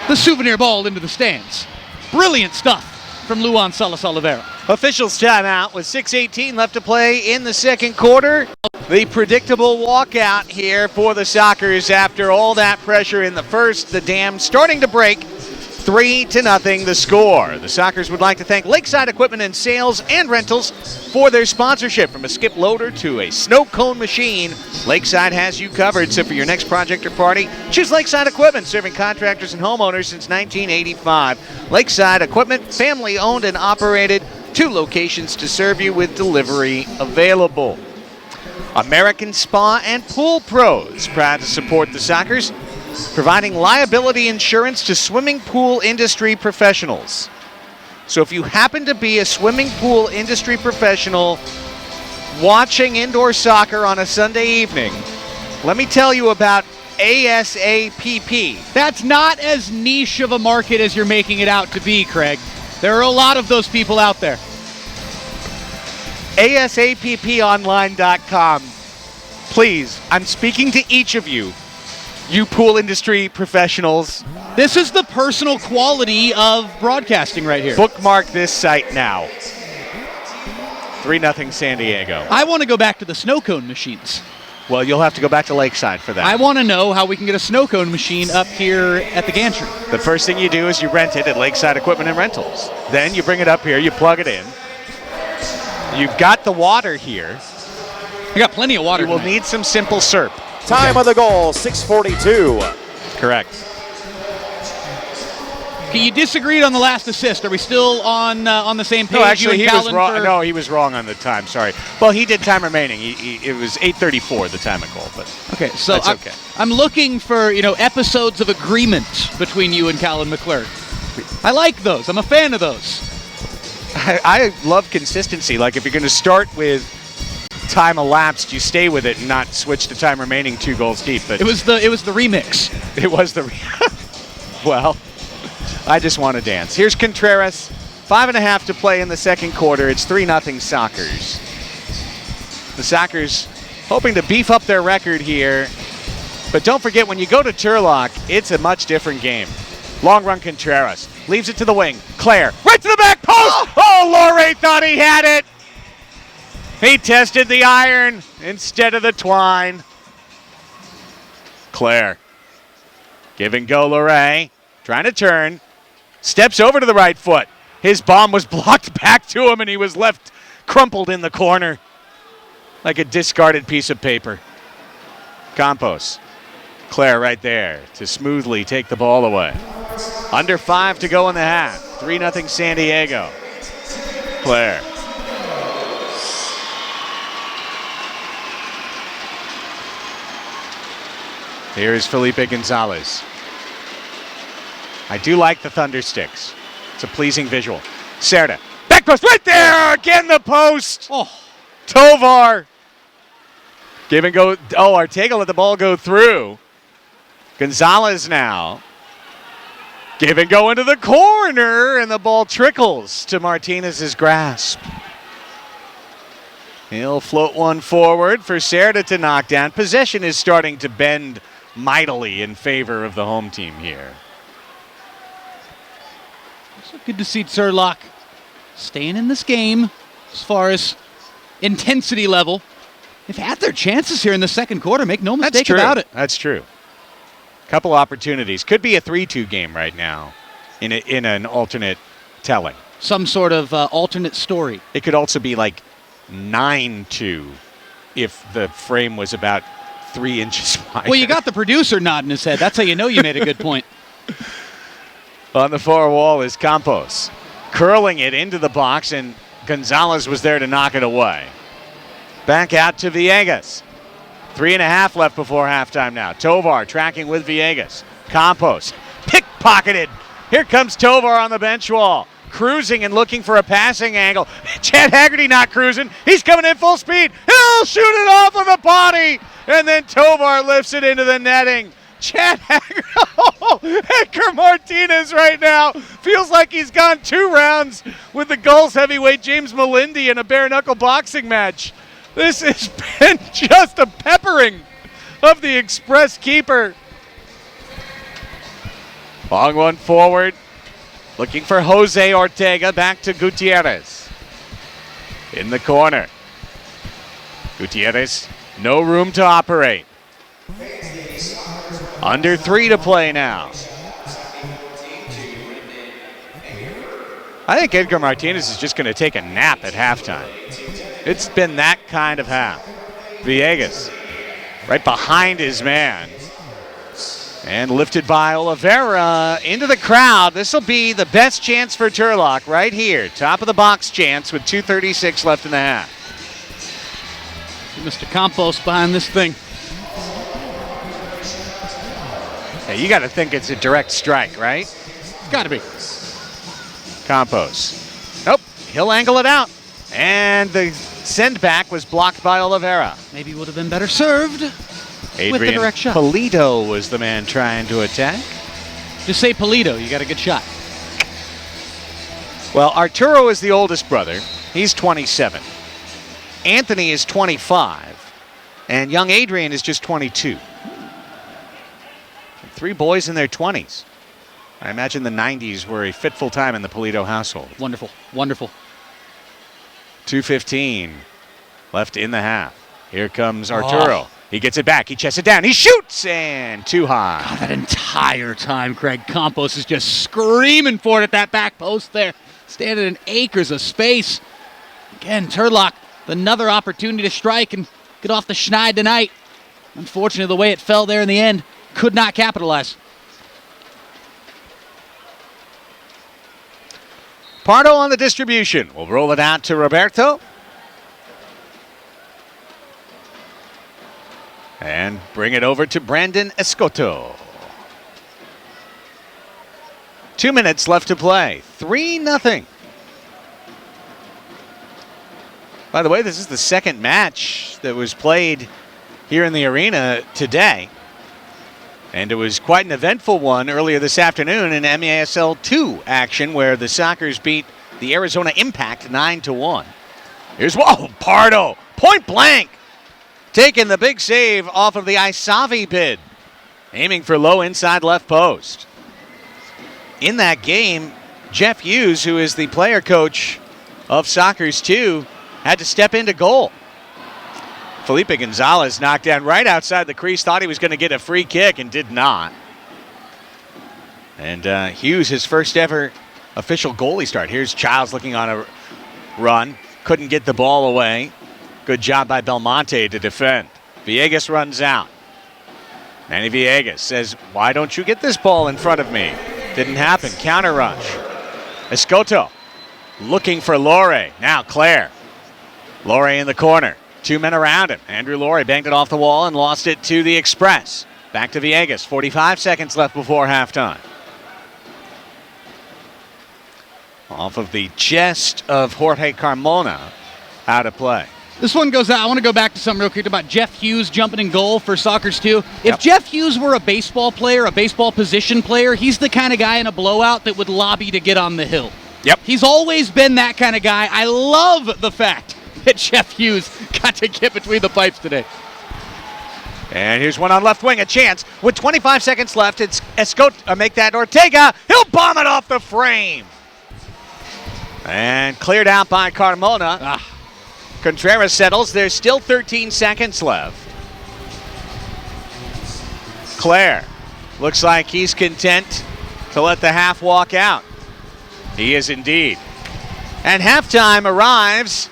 the souvenir ball into the stands. Brilliant stuff from Luan Salas Oliveira. Officials timeout with 6:18 left to play in the second quarter. The predictable walkout here for the Sockers after all that pressure in the first. The dam starting to break. 3-0 the score. The Sockers would like to thank Lakeside Equipment and Sales and Rentals for their sponsorship. From a skip loader to a snow cone machine, Lakeside has you covered. So for your next project or party, choose Lakeside Equipment, serving contractors and homeowners since 1985. Lakeside Equipment, family owned and operated, 2 locations to serve you with delivery available. American Spa and Pool Pros, proud to support the Sockers, providing liability insurance to swimming pool industry professionals. So if you happen to be a swimming pool industry professional watching indoor soccer on a Sunday evening, let me tell you about ASAPP. That's not as niche of a market as you're making it out to be, Craig. There are a lot of those people out there. ASAPPonline.com. Please, I'm speaking to each of you. You pool industry professionals. This is the personal quality of broadcasting right here. Bookmark this site now. 3-0 San Diego. I want to go back to the snow cone machines. Well, you'll have to go back to Lakeside for that. I want to know how we can get a snow cone machine up here at the gantry. The first thing you do is you rent it at Lakeside Equipment and Rentals. Then you bring it up here, you plug it in. You've got the water here. I got plenty of water. You will need some simple syrup. Time of the goal, 6:42. Correct. Okay, you disagreed on the last assist. Are we still on the same page? No, actually, You he and was Callan wrong. for- No, he was wrong on the time. Sorry. Well, he did time remaining. It was 8:34 the time of goal, but Okay, so that's okay. I'm looking for episodes of agreement between you and Callan McClure. I like those. I'm a fan of those. I love consistency. Like if you're going to start with time elapsed, you stay with it and not switch to time remaining 2 goals deep. But It was the remix. it was the well, I just want to dance. Here's Contreras. 5.5 to play in the second quarter. It's 3-0 Sockers. The Sockers hoping to beef up their record here. But don't forget, when you go to Turlock, it's a much different game. Long run Contreras. Leaves it to the wing. Claire. Right to the back post. Oh, Lorray thought he had it. He tested the iron instead of the twine. Claire. Give and go, Lorray. Trying to turn. Steps over to the right foot. His bomb was blocked back to him, and he was left crumpled in the corner like a discarded piece of paper. Campos. Claire right there to smoothly take the ball away. Under 5 to go in the half. 3-0 San Diego. Claire. Here's Felipe Gonzalez. I do like the thunder sticks. It's a pleasing visual. Cerda. Back post right there! Again the post! Oh. Tovar. Give and go. Oh, Arteaga let the ball go through. Gonzalez now. Give and go into the corner, and the ball trickles to Martinez's grasp. He'll float one forward for Cerda to knock down. Possession is starting to bend mightily in favor of the home team here. So good to see Turlock staying in this game as far as intensity level. They've had their chances here in the second quarter. Make no mistake about it. That's true. Couple opportunities. Could be a 3-2 game right now in an alternate telling. Some sort of alternate story. It could also be like 9-2 if the frame was about 3 inches wide. Well, you got the producer nodding his head. That's how you know you made a good point. On the far wall is Campos. Curling it into the box, and Gonzalez was there to knock it away. Back out to Villegas. 3.5 left before halftime now. Tovar tracking with Villegas. Campos pickpocketed. Here comes Tovar on the bench wall. Cruising and looking for a passing angle. Chad Haggerty not cruising. He's coming in full speed. He'll shoot it off with a body. And then Tovar lifts it into the netting. Chad Haggerty. Oh, Edgar Martinez right now feels like he's gone 2 rounds with the Gulls heavyweight James Melindi in a bare-knuckle boxing match. This has been just a peppering of the Express keeper. Long one forward. Looking for Jose Ortega. Back to Gutierrez. In the corner. Gutierrez, no room to operate. Under 3 to play now. I think Edgar Martinez is just going to take a nap at halftime. It's been that kind of half. Villegas right behind his man. And lifted by Oliveira into the crowd. This will be the best chance for Turlock right here. Top of the box chance with 2:36 left in the half. Mr. Campos behind this thing. Hey, you got to think it's a direct strike, right? It's got to be. Campos. Nope, he'll angle it out. And the send back was blocked by Oliveira. Maybe would have been better served Adrian with the direct shot. Polito was the man trying to attack. Just say Polito, you got a good shot. Well, Arturo is the oldest brother. He's 27. Anthony is 25. And young Adrian is just 22. 3 boys in their 20s. I imagine the 90s were a fitful time in the Polito household. Wonderful, wonderful. 2:15 left in the half. Here comes Arturo. He gets it back. He chests it down. He shoots, and too high. God, that entire time, Craig Campos is just screaming for it at that back post there. Standing in acres of space. Again, Turlock, another opportunity to strike and get off the schneid tonight. Unfortunately, the way it fell there in the end, could not capitalize. Pardo on the distribution. We'll roll it out to Roberto. And bring it over to Brandon Escoto. 2 minutes left to play. 3-0. By the way, this is the second match that was played here in the arena today. And it was quite an eventful one earlier this afternoon in MASL 2 action where the Sockers beat the Arizona Impact 9-1. Here's, whoa, Pardo, point blank. Taking the big save off of the Isavi bid. Aiming for low inside left post. In that game, Jeff Hughes, who is the player coach of Sockers 2, had to step into goal. Felipe Gonzalez knocked down right outside the crease, thought he was going to get a free kick and did not. And Hughes, his first ever official goalie start. Here's Childs looking on a run. Couldn't get the ball away. Good job by Belmonte to defend. Villegas runs out. Manny Villegas says, why don't you get this ball in front of me? Didn't happen. Counter rush. Escoto looking for Lore. Now Claire. Lore in the corner. 2 men around him. Andrew Lore banged it off the wall and lost it to the Express. Back to Villegas. 45 seconds left before halftime. Off of the chest of Jorge Carmona. Out of play. This one goes out. I want to go back to something real quick about Jeff Hughes jumping in goal for Sockers 2. If Yep. Jeff Hughes were a baseball player, a baseball position player, he's the kind of guy in a blowout that would lobby to get on the hill. Yep. He's always been that kind of guy. I love the fact that Jeff Hughes got to get between the pipes today. And here's one on left wing, a chance. With 25 seconds left, it's Escoto, make that Ortega. He'll bomb it off the frame. And cleared out by Carmona. Contreras settles. There's still 13 seconds left. Claire looks like he's content to let the half walk out. He is indeed. And halftime arrives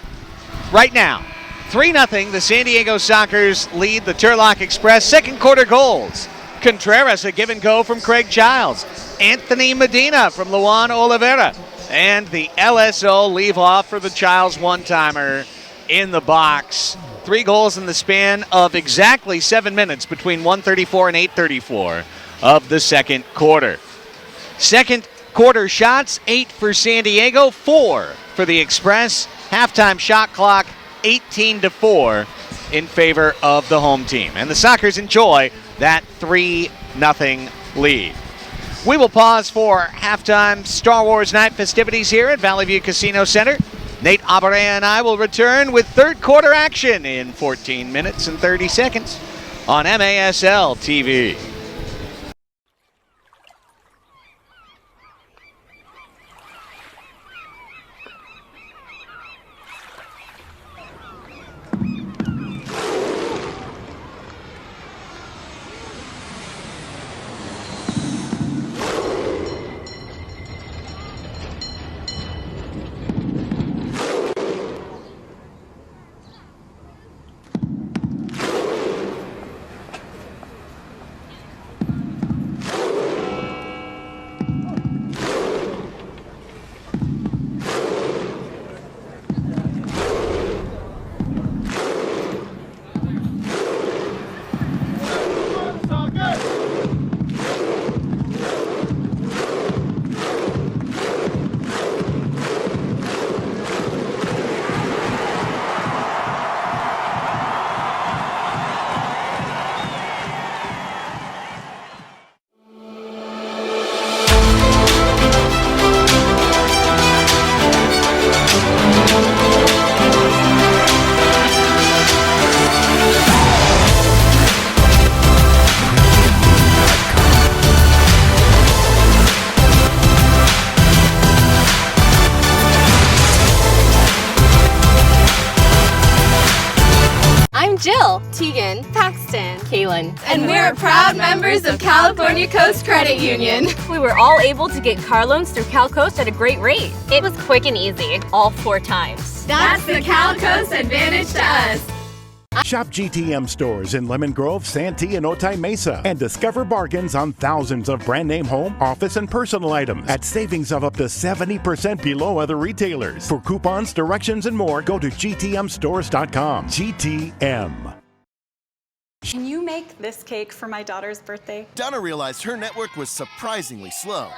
right now. 3-0. The San Diego Sockers lead the Turlock Express. Second quarter goals. Contreras, a give and go from Craig Childs. Anthony Medina from Luan Oliveira. And the LSO leave off for the Childs one-timer in the box. 3 goals in the span of exactly 7 minutes between 1:34 and 8:34 of the second quarter. Second quarter shots, 8 for San Diego, 4 for the Express. Halftime shot clock, 18-4 in favor of the home team. And the Sockers enjoy that 3-0 lead. We will pause for halftime Star Wars night festivities here at Valley View Casino Center. Nate Abarea and I will return with third quarter action in 14 minutes and 30 seconds on MASL TV. I'm Jill. Tegan, Paxton, Kaylin. and we're proud members of California Coast Credit Union. We were all able to get car loans through CalCoast at a great rate. It was quick and easy, all 4 times. That's the Cal Coast advantage to us. Shop GTM stores in Lemon Grove, Santee, and Otay Mesa and discover bargains on thousands of brand name home, office, and personal items at savings of up to 70% below other retailers. For coupons, directions, and more, go to gtmstores.com. GTM. Can you make this cake for my daughter's birthday? Donna realized her network was surprisingly slow.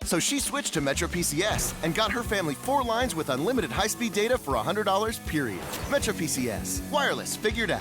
So she switched to Metro PCS and got her family 4 lines with unlimited high-speed data for $100, period. Metro PCS. Wireless figured out.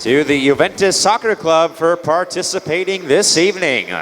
to the Juventus Soccer Club for participating this evening.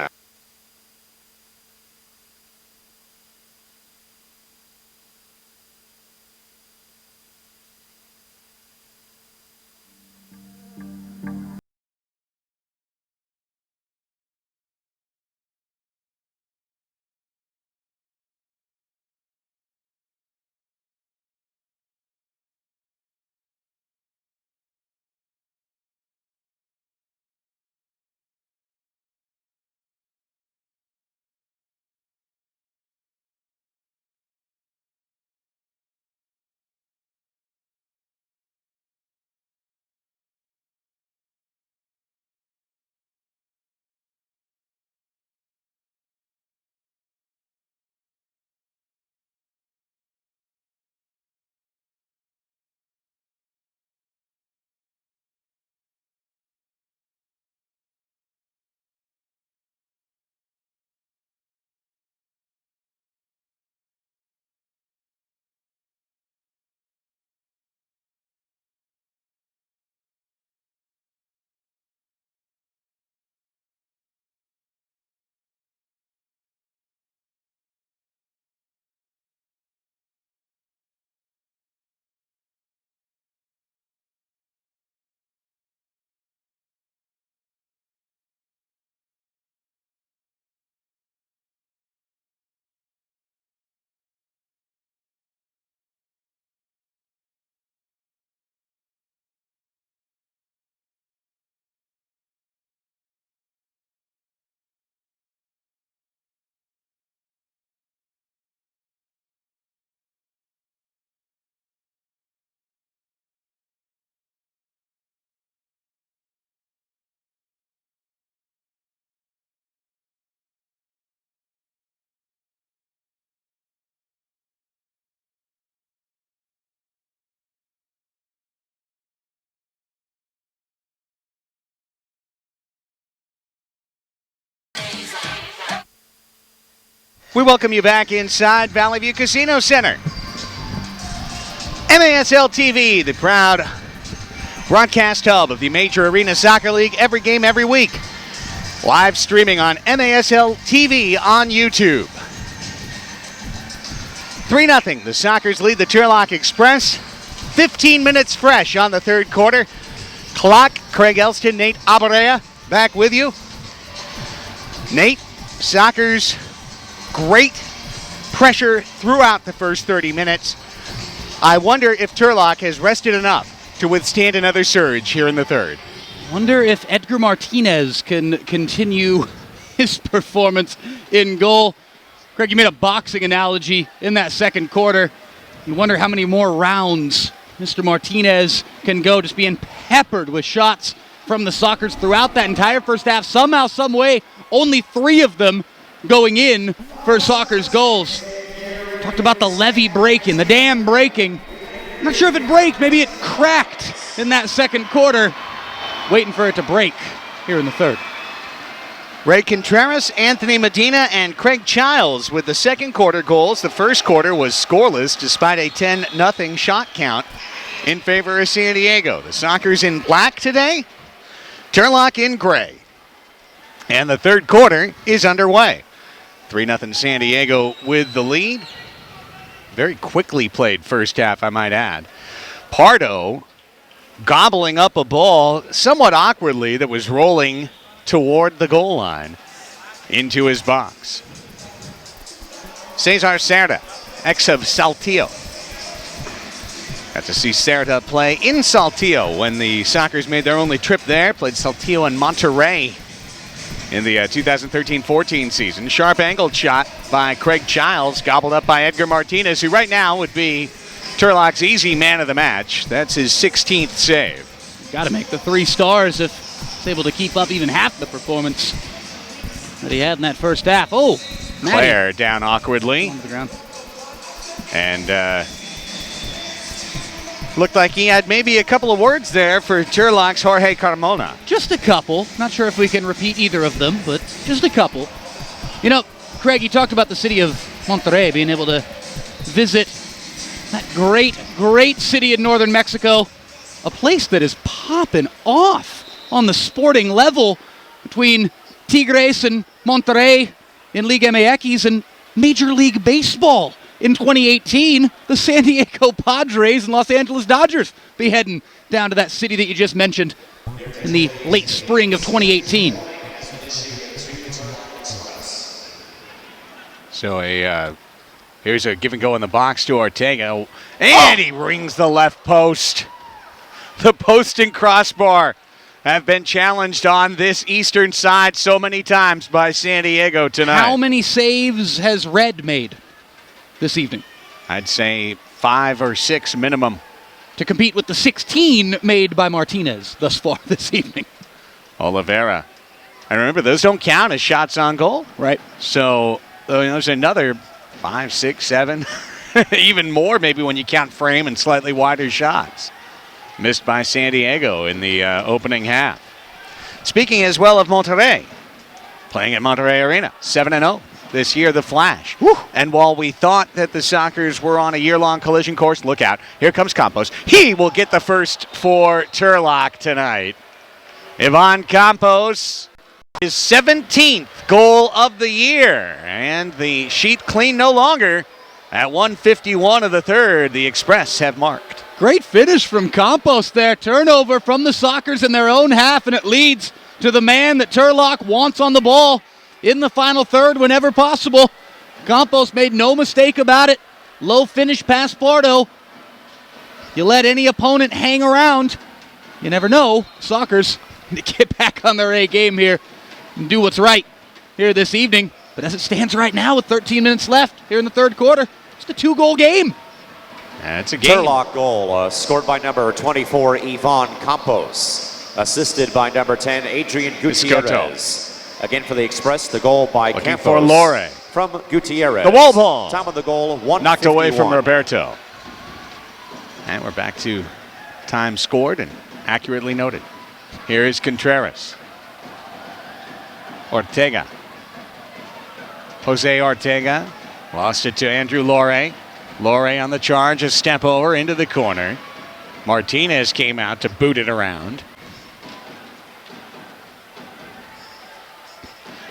We welcome you back inside Valley View Casino Center. MASL TV, the proud broadcast hub of the Major Arena Soccer League, every game, every week. Live streaming on MASL TV on YouTube. 3-0, the Sockers lead the Turlock Express. 15 minutes fresh on the third quarter. Clock, Craig Elston, Nate Abarea back with you. Nate, Sockers, great pressure throughout the first 30 minutes. I wonder if Turlock has rested enough to withstand another surge here in the third. Wonder if Edgar Martinez can continue his performance in goal. Craig, you made a boxing analogy in that second quarter. You wonder how many more rounds Mr. Martinez can go, just being peppered with shots from the Sockers throughout that entire first half. Somehow, some way, only 3 of them going in for Sockers goals. Talked about the levee breaking, the dam breaking. I'm not sure if it broke, maybe it cracked in that second quarter. Waiting for it to break here in the third. Ray Contreras, Anthony Medina, and Craig Childs with the second quarter goals. The first quarter was scoreless despite a 10-0 shot count in favor of San Diego. The Sockers in black today, Turlock in gray. And the third quarter is underway. 3-0 San Diego with the lead. Very quickly played first half, I might add. Pardo gobbling up a ball somewhat awkwardly that was rolling toward the goal line into his box. Cesar Cerda, ex of Saltillo. Got to see Cerda play in Saltillo when the Sockers made their only trip there. Played Saltillo and Monterrey in the 2013-14 season. Sharp angled shot by Craig Childs, gobbled up by Edgar Martinez, who right now would be Turlock's easy man of the match. That's his 16th save. Got to make the 3 stars if he's able to keep up even half the performance that he had in that first half. Oh, Claire down awkwardly. On the ground. And looked like he had maybe a couple of words there for Turlock's Jorge Carmona. Just a couple. Not sure if we can repeat either of them, but just a couple. You know, Craig, you talked about the city of Monterrey, being able to visit that great, great city in northern Mexico. a place that is popping off on the sporting level between Tigres and Monterrey in Liga MX and Major League Baseball. In 2018, the San Diego Padres and Los Angeles Dodgers be heading down to that city that you just mentioned in the late spring of 2018. So here's a give and go in the box to Ortega, and he rings the left post. The post and crossbar have been challenged on this eastern side so many times by San Diego tonight. How many saves has Red made this evening? I'd say 5 or 6 minimum. To compete with the 16 made by Martinez thus far this evening. Oliveira. And remember, those don't count as shots on goal. Right. So there's another 5, 6, 7, even more maybe when you count frame and slightly wider shots. Missed by San Diego in the opening half. Speaking as well of Monterrey, playing at Monterrey Arena, 7-0 this year, the Flash. Woo. And while we thought that the Sockers were on a year-long collision course, look out. Here comes Campos. He will get the first for Turlock tonight. Ivan Campos, his 17th goal of the year. And the sheet clean no longer. At 1:51 of the third, the Express have marked. Great finish from Campos there. Turnover from the Sockers in their own half, and it leads to the man that Turlock wants on the ball in the final third whenever possible. Campos made no mistake about it. Low finish past Pardo. You let any opponent hang around, you never know. Sockers need to get back on their A game here and do what's right here this evening. But as it stands right now with 13 minutes left here in the third quarter, it's a 2-goal game. That's a game. Turlock goal scored by number 24, Ivan Campos. Assisted by number 10, Adrian Gutierrez. Again for the Express, the goal by Looking Campos. for Lore. From Gutierrez. The wall ball. Time of the goal, 1:51. Knocked away from Roberto. And we're back to time scored and accurately noted. Here is Contreras. Ortega. Jose Ortega lost it to Andrew Lore. Lore on the charge, a step over into the corner. Martinez came out to boot it around.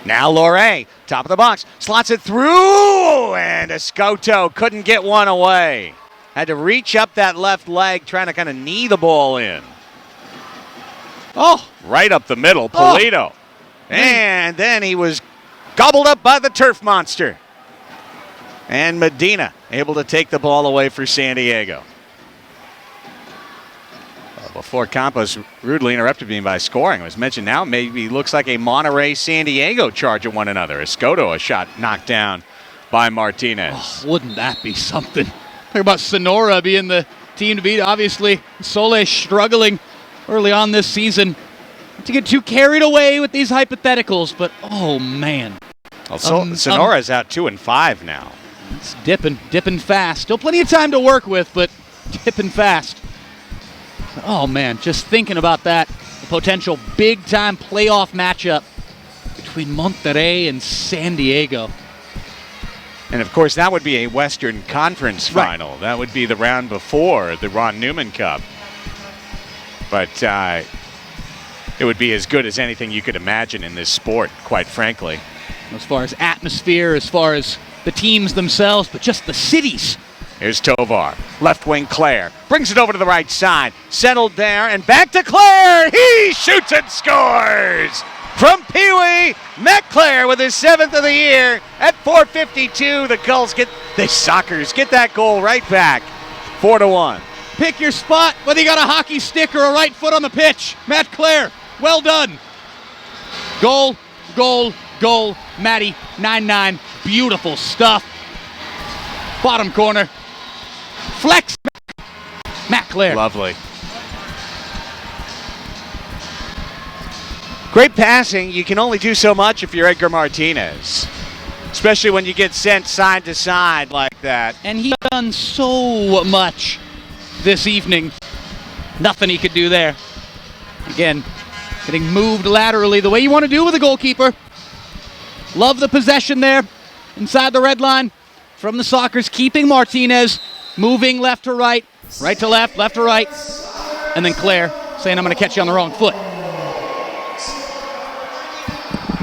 Now Lore, top of the box, slots it through, and Escoto couldn't get one away. Had to reach up that left leg, trying to kind of knee the ball in. Oh, right up the middle, Polito. And then he was gobbled up by the turf monster. And Medina able to take the ball away for San Diego. Before Campos rudely interrupted me by scoring, it was mentioned now maybe looks like a Monterrey-San Diego charge at one another. Escoto, a shot knocked down by Martinez. Oh, wouldn't that be something? Talk about Sonora being the team to beat. Obviously, Soles struggling early on this season. Not to get too carried away with these hypotheticals, but oh man. Well, Sonora's out 2-5 now. It's dipping fast. Still plenty of time to work with, but dipping fast. Oh man, just thinking about that, the potential big-time playoff matchup between Monterrey and San Diego. And of course, that would be a Western Conference final. Right. That would be the round before the Ron Newman Cup. But it would be as good as anything you could imagine in this sport, quite frankly. As far as atmosphere, as far as the teams themselves, but just the cities. Here's Tovar, left wing Claire, brings it over to the right side, settled there, and back to Claire. He shoots and scores! From Pee Wee, Matt Claire with his 7th of the year at 4:52. The Sockers get that goal right back, 4-1. Pick your spot, whether you got a hockey stick or a right foot on the pitch. Matt Claire, well done. Goal, goal, goal. Matty, 9-9, beautiful stuff. Bottom corner. Flex. Matt Claire. Lovely. Great passing. You can only do so much if you're Edgar Martinez, especially when you get sent side to side like that. And he's done so much this evening. Nothing he could do there. Again, getting moved laterally the way you want to do with a goalkeeper. Love the possession there inside the red line from the Sockers, keeping Martinez moving left to right to left, left to right. And then Claire saying, I'm going to catch you on the wrong foot.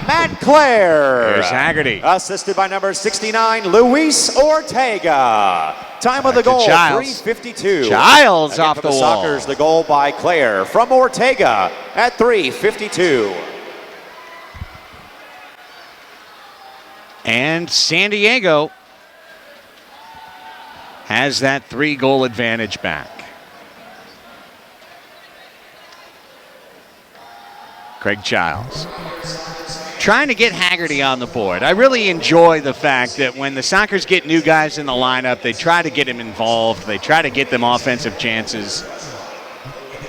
Matt Clare. Here's Haggerty. Assisted by number 69, Luis Ortega. Time of the goal, Giles. 3:52. Giles Again, off for the wall. Sockers, the goal by Clare from Ortega at 3:52. And San Diego has that 3-goal advantage back. Craig Giles trying to get Haggerty on the board. I really enjoy the fact that when the Sockers get new guys in the lineup, they try to get them involved. They try to get them offensive chances.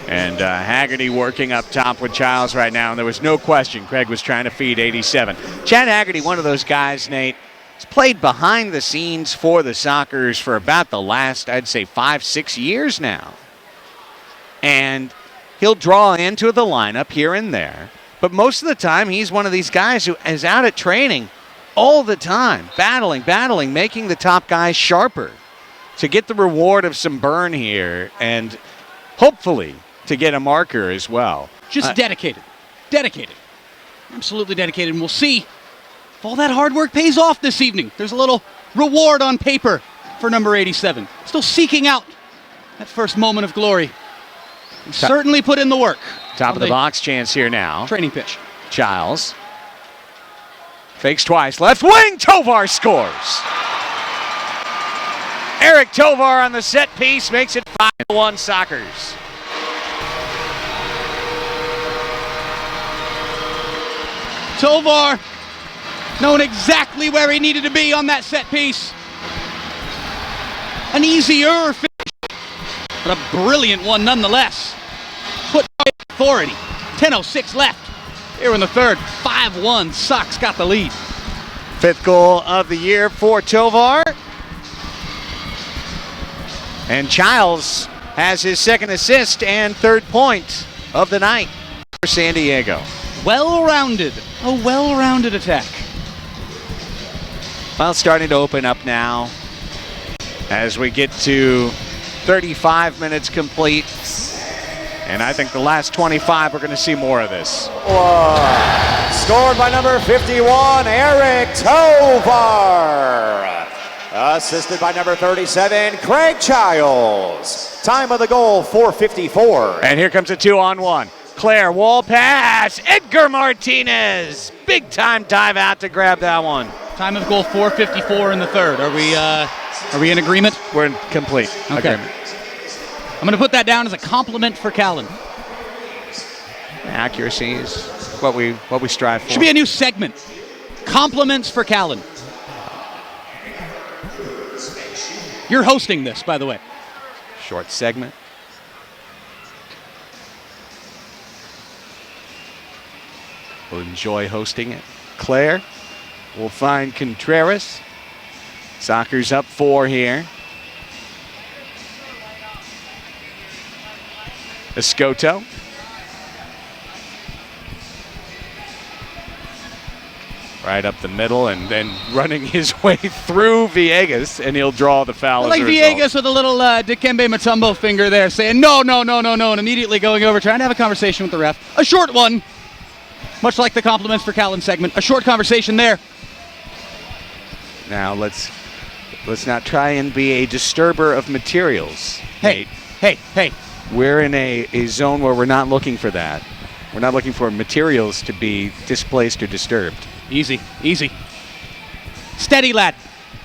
And Haggerty working up top with Giles right now. And there was no question Craig was trying to feed 87. Chad Haggerty, one of those guys, Nate, has played behind the scenes for the Sockers for about the last, I'd say, 5-6 years now. And he'll draw into the lineup here and there. But most of the time, he's one of these guys who is out at training all the time, battling, making the top guys sharper to get the reward of some burn here and hopefully to get a marker as well. Just dedicated. Absolutely dedicated. And we'll see if all that hard work pays off this evening. There's a little reward on paper for number 87. Still seeking out that first moment of glory. He certainly put in the work. Top of the box chance here now. Training pitch. Giles. Fakes twice. Left wing. Tovar scores. Eric Tovar on the set piece makes it 5-1 Sockers. Tovar knowing exactly where he needed to be on that set piece. An easier finish, but a brilliant one nonetheless. Put by authority. 10:06 left here in the third. 5-1. Sox got the lead. 5th goal of the year for Tovar. And Giles has his 2nd assist and 3rd point of the night for San Diego. Well-rounded. A well-rounded attack. Well, it's starting to open up now as we get to 35 minutes complete. And I think the last 25, we're going to see more of this. Scored by number 51, Eric Tovar. Assisted by number 37, Craig Giles. Time of the goal, 4:54. And here comes a 2-on-1. Claire, wall pass. Edgar Martinez. Big time dive out to grab that one. Time of goal, 4:54 in the third. Are we in agreement? We're in complete agreement. I'm going to put that down as a compliment for Callan. Accuracy is what we strive for. Should be a new segment. Compliments for Callan. You're hosting this, by the way. Short segment. We'll enjoy hosting it. Claire will find Contreras. Sockers up 4 here. Escoto. Right up the middle and then running his way through Villegas, and he'll draw the foul. I like Villegas with a little Dikembe Mutombo finger there saying no, and immediately going over, trying to have a conversation with the ref. A short one, much like the compliments for Callan segment. A short conversation there. Now let's not try and be a disturber of materials. Hey. We're in a zone where we're not looking for that. We're not looking for materials to be displaced or disturbed. Easy. Steady, lad.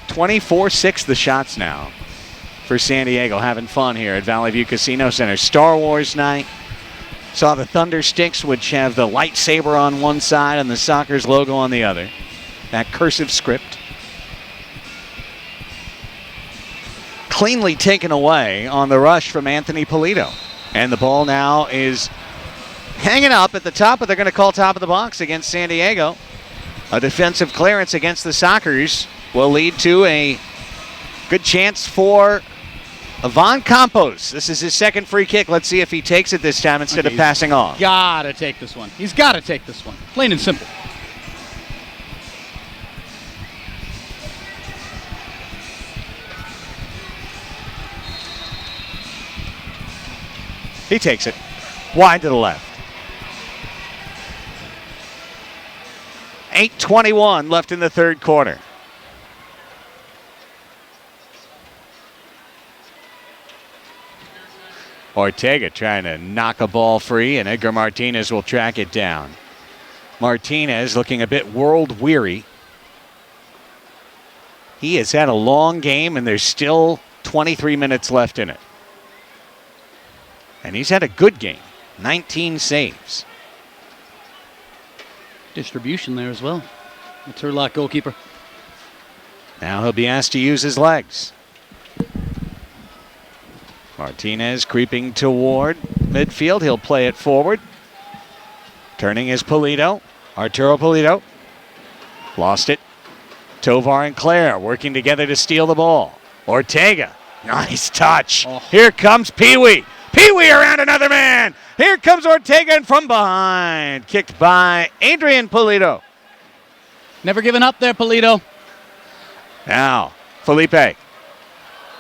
24-6 the shots now for San Diego. Having fun here at Valley View Casino Center. Star Wars night. Saw the Thunder Sticks, which have the lightsaber on one side and the Sockers logo on the other. That cursive script. Cleanly taken away on the rush from Anthony Polito. And the ball now is hanging up at the top, but they're going to call top of the box against San Diego. A defensive clearance against the Sockers will lead to a good chance for Ivan Campos. This is his 2nd free kick. Let's see if he takes it this time instead of passing off. Gotta take this one. He's got to take this one. Plain and simple. He takes it. Wide to the left. 8:21 left in the third quarter. Ortega trying to knock a ball free, and Edgar Martinez will track it down. Martinez looking a bit world-weary. He has had a long game, and there's still 23 minutes left in it. And he's had a good game. 19 saves. Distribution there as well. The Turlock goalkeeper. Now he'll be asked to use his legs. Martinez creeping toward midfield. He'll play it forward. Turning is Pulido. Arturo Pulido. Lost it. Tovar and Claire working together to steal the ball. Ortega. Nice touch. Oh. Here comes Pee-wee. Pee-wee around another man. Here comes Ortega, and from behind. Kicked by Adrian Pulido. Never given up there, Pulido. Now, Felipe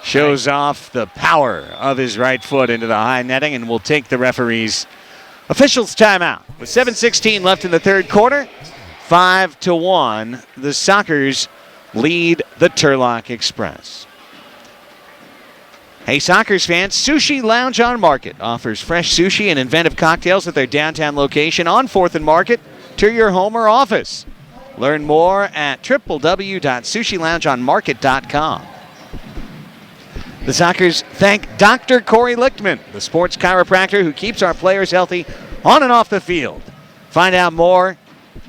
shows off the power of his right foot into the high netting and will take the referee's officials timeout. With 7:16 left in the third quarter, 5-1, the Sockers lead the Turlock Express. Hey, Sockers fans, Sushi Lounge on Market offers fresh sushi and inventive cocktails at their downtown location on 4th and Market to your home or office. Learn more at www.sushiloungeonmarket.com. The Sockers thank Dr. Corey Lichtman, the sports chiropractor who keeps our players healthy on and off the field. Find out more.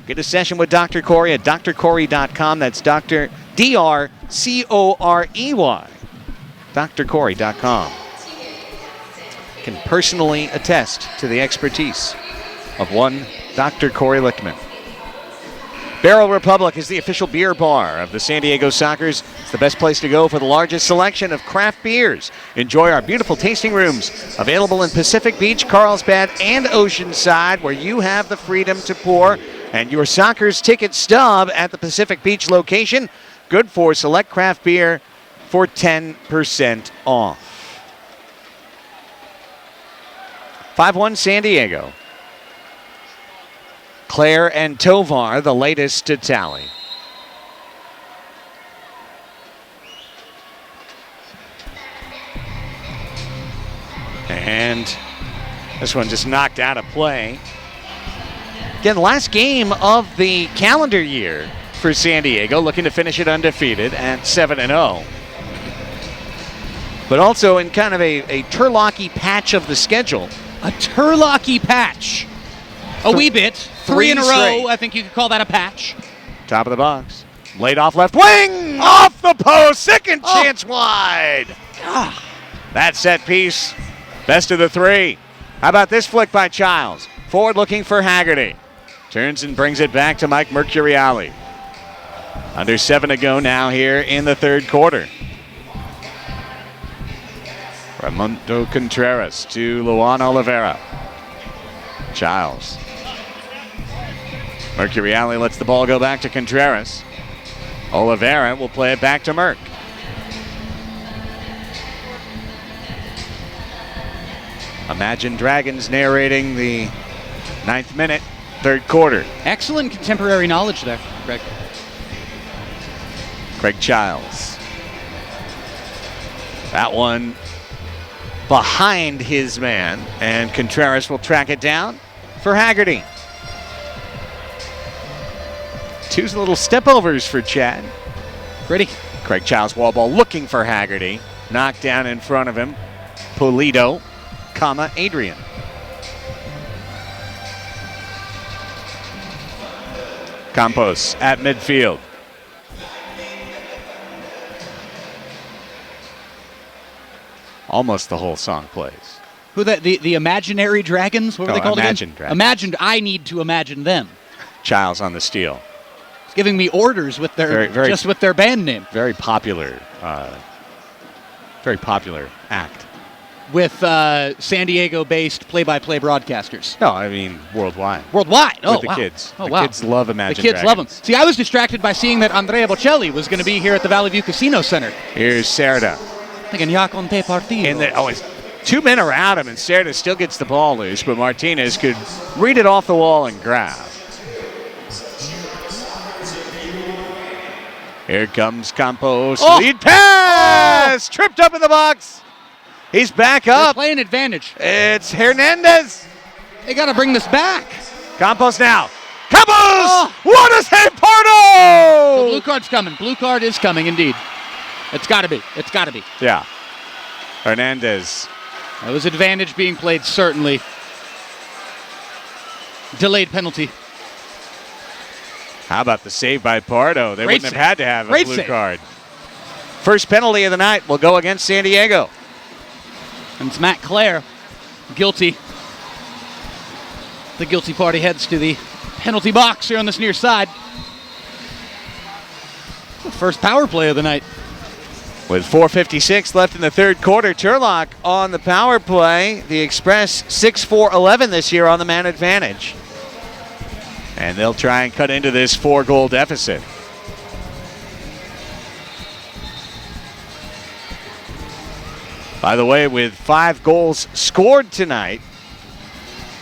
Get a session with Dr. Corey at drcorey.com. That's Dr. D-R-C-O-R-E-Y. drcorey.com. Can personally attest to the expertise of one Dr. Corey Lichtman. Barrel Republic is the official beer bar of the San Diego Sockers. It's the best place to go for the largest selection of craft beers. Enjoy our beautiful tasting rooms available in Pacific Beach, Carlsbad, and Oceanside, where you have the freedom to pour. And your Sockers ticket stub at the Pacific Beach location, good for select craft beer for 10% off. 5-1 San Diego. Claire and Tovar, the latest to tally. And this one just knocked out of play. Again, last game of the calendar year for San Diego, looking to finish it undefeated at 7-0. But also in kind of a Turlocky patch of the schedule. A Turlocky patch. A wee bit. Three in a row. I think you could call that a patch. Top of the box. Laid off left wing. Off the post. Second chance wide. That set piece. Best of the three. How about this flick by Childs? Forward looking for Haggerty. Turns and brings it back to Mike Mercuriale. Under 7 to go now here in the third quarter. Ramondo Contreras to Luan Oliveira. Childs. Mercuriale lets the ball go back to Contreras. Oliveira will play it back to Merck. Imagine Dragons narrating the 9th minute, third quarter. Excellent contemporary knowledge there, Greg. Craig Childs. That one behind his man, and Contreras will track it down for Haggerty. Two little step-overs for Chad. Pretty. Craig Childs wall ball looking for Haggerty. Knocked down in front of him. Pulido, Adrian. Campos at midfield. Almost the whole song plays. Who the imaginary dragons? What were they called Imagine again? Dragons. Imagined. I need to imagine them. Childs on the steal. It's giving me orders with their just with their band name. Very popular act. With San Diego-based play-by-play broadcasters. No, I mean worldwide. Worldwide. Oh, with the wow. kids. Oh, the wow. kids love Imagine The kids Dragons. love them. See, I was distracted by seeing that Andrea Bocelli was going to be here at the Valley View Casino Center. Here's Serda. Thinking, ya con te partido. In the, 2 men around him, and Cerda still gets the ball loose, but Martinez could read it off the wall and grab. Here comes Campos. Oh! Lead pass! Tripped up in the box. He's back They're up. playing advantage. It's Hernandez. They got to bring this back. Campos now. Campos! Oh! What a save, Pardo! The blue card's coming. Blue card is coming, indeed. It's got to be. It's got to be. Yeah. Hernandez. That was advantage being played, certainly. Delayed penalty. How about the save by Pardo? They Great wouldn't save. have had to have a Great blue save. card. First penalty of the night will go against San Diego. And it's Matt Clare. Guilty. The guilty party heads to the penalty box here on this near side. The first power play of the night. With 4:56 left in the third quarter, Turlock on the power play. The Express 6-4-11 this year on the man advantage. And they'll try and cut into this 4-goal deficit. By the way, with 5 goals scored tonight,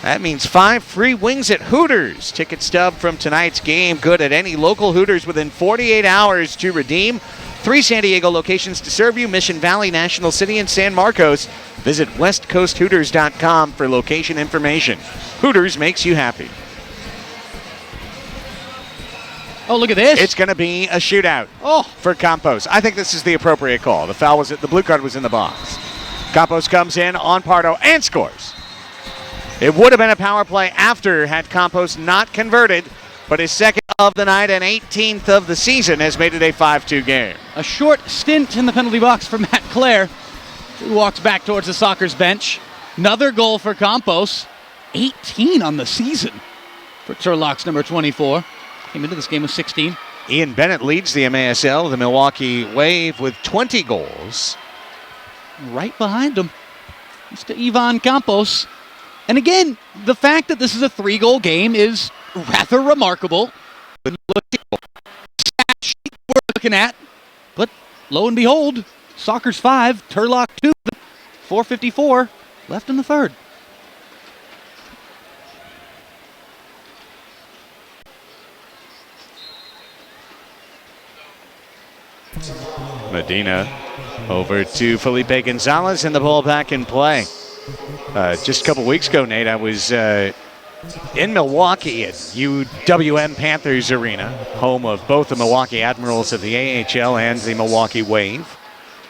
that means 5 free wings at Hooters. Ticket stub from tonight's game, good at any local Hooters within 48 hours to redeem. 3 San Diego locations to serve you: Mission Valley, National City, and San Marcos. Visit westcoasthooters.com for location information. Hooters makes you happy. Oh, look at this. It's going to be a shootout Oh, for Campos. I think this is the appropriate call. The foul was the blue card was in the box. Campos comes in on Pardo and scores. It would have been a power play after had Campos not converted, but his second of the night and 18th of the season has made it a 5-2 game. a short stint in the penalty box for Matt Clare, who walks back towards the Sockers bench. Another goal for Campos. 18 on the season for Turlock's number 24. Came into this game with 16. Ian Bennett leads the MASL, the Milwaukee Wave, with 20 goals. Right behind him, Mr. Ivan Campos. And again, the fact that this is a 3-goal game is rather remarkable. We're looking at, but lo and behold, Sockers 5, Turlock 2, 4:54 left in the third. Medina over to Felipe Gonzalez, and the ball back in play. Just a couple weeks ago, Nate, I was in Milwaukee at UWM Panthers Arena, home of both the Milwaukee Admirals of the AHL and the Milwaukee Wave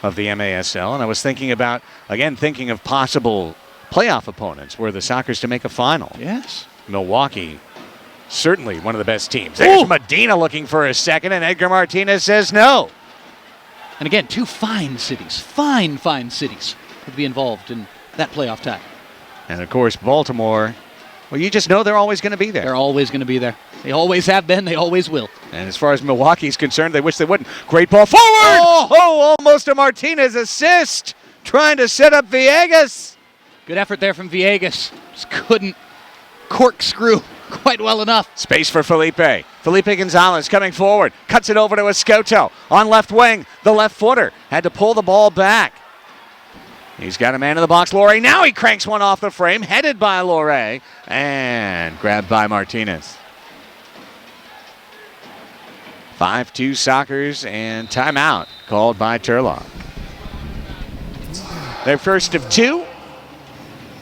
of the MASL. And I was thinking of possible playoff opponents were the Sockers to make a final. Yes. Milwaukee, certainly one of the best teams. There's Medina looking for a second, and Edgar Martinez says no. And again, 2 fine cities, fine cities would be involved in that playoff tie. And of course, Baltimore, well, you just know they're always going to be there. They're always going to be there. They always have been, they always will. And as far as Milwaukee's concerned, they wish they wouldn't. Great ball forward! Oh, almost a Martinez assist, trying to set up Villegas. Good effort there from Villegas. Just couldn't corkscrew quite well enough. Space for Felipe. Felipe Gonzalez coming forward. Cuts it over to Escoto. On left wing, the left footer. Had to pull the ball back. He's got a man in the box, Loré. Now he cranks one off the frame, headed by Loré, and grabbed by Martinez. 5-2 Sockers, and timeout called by Turlock. Their first of 2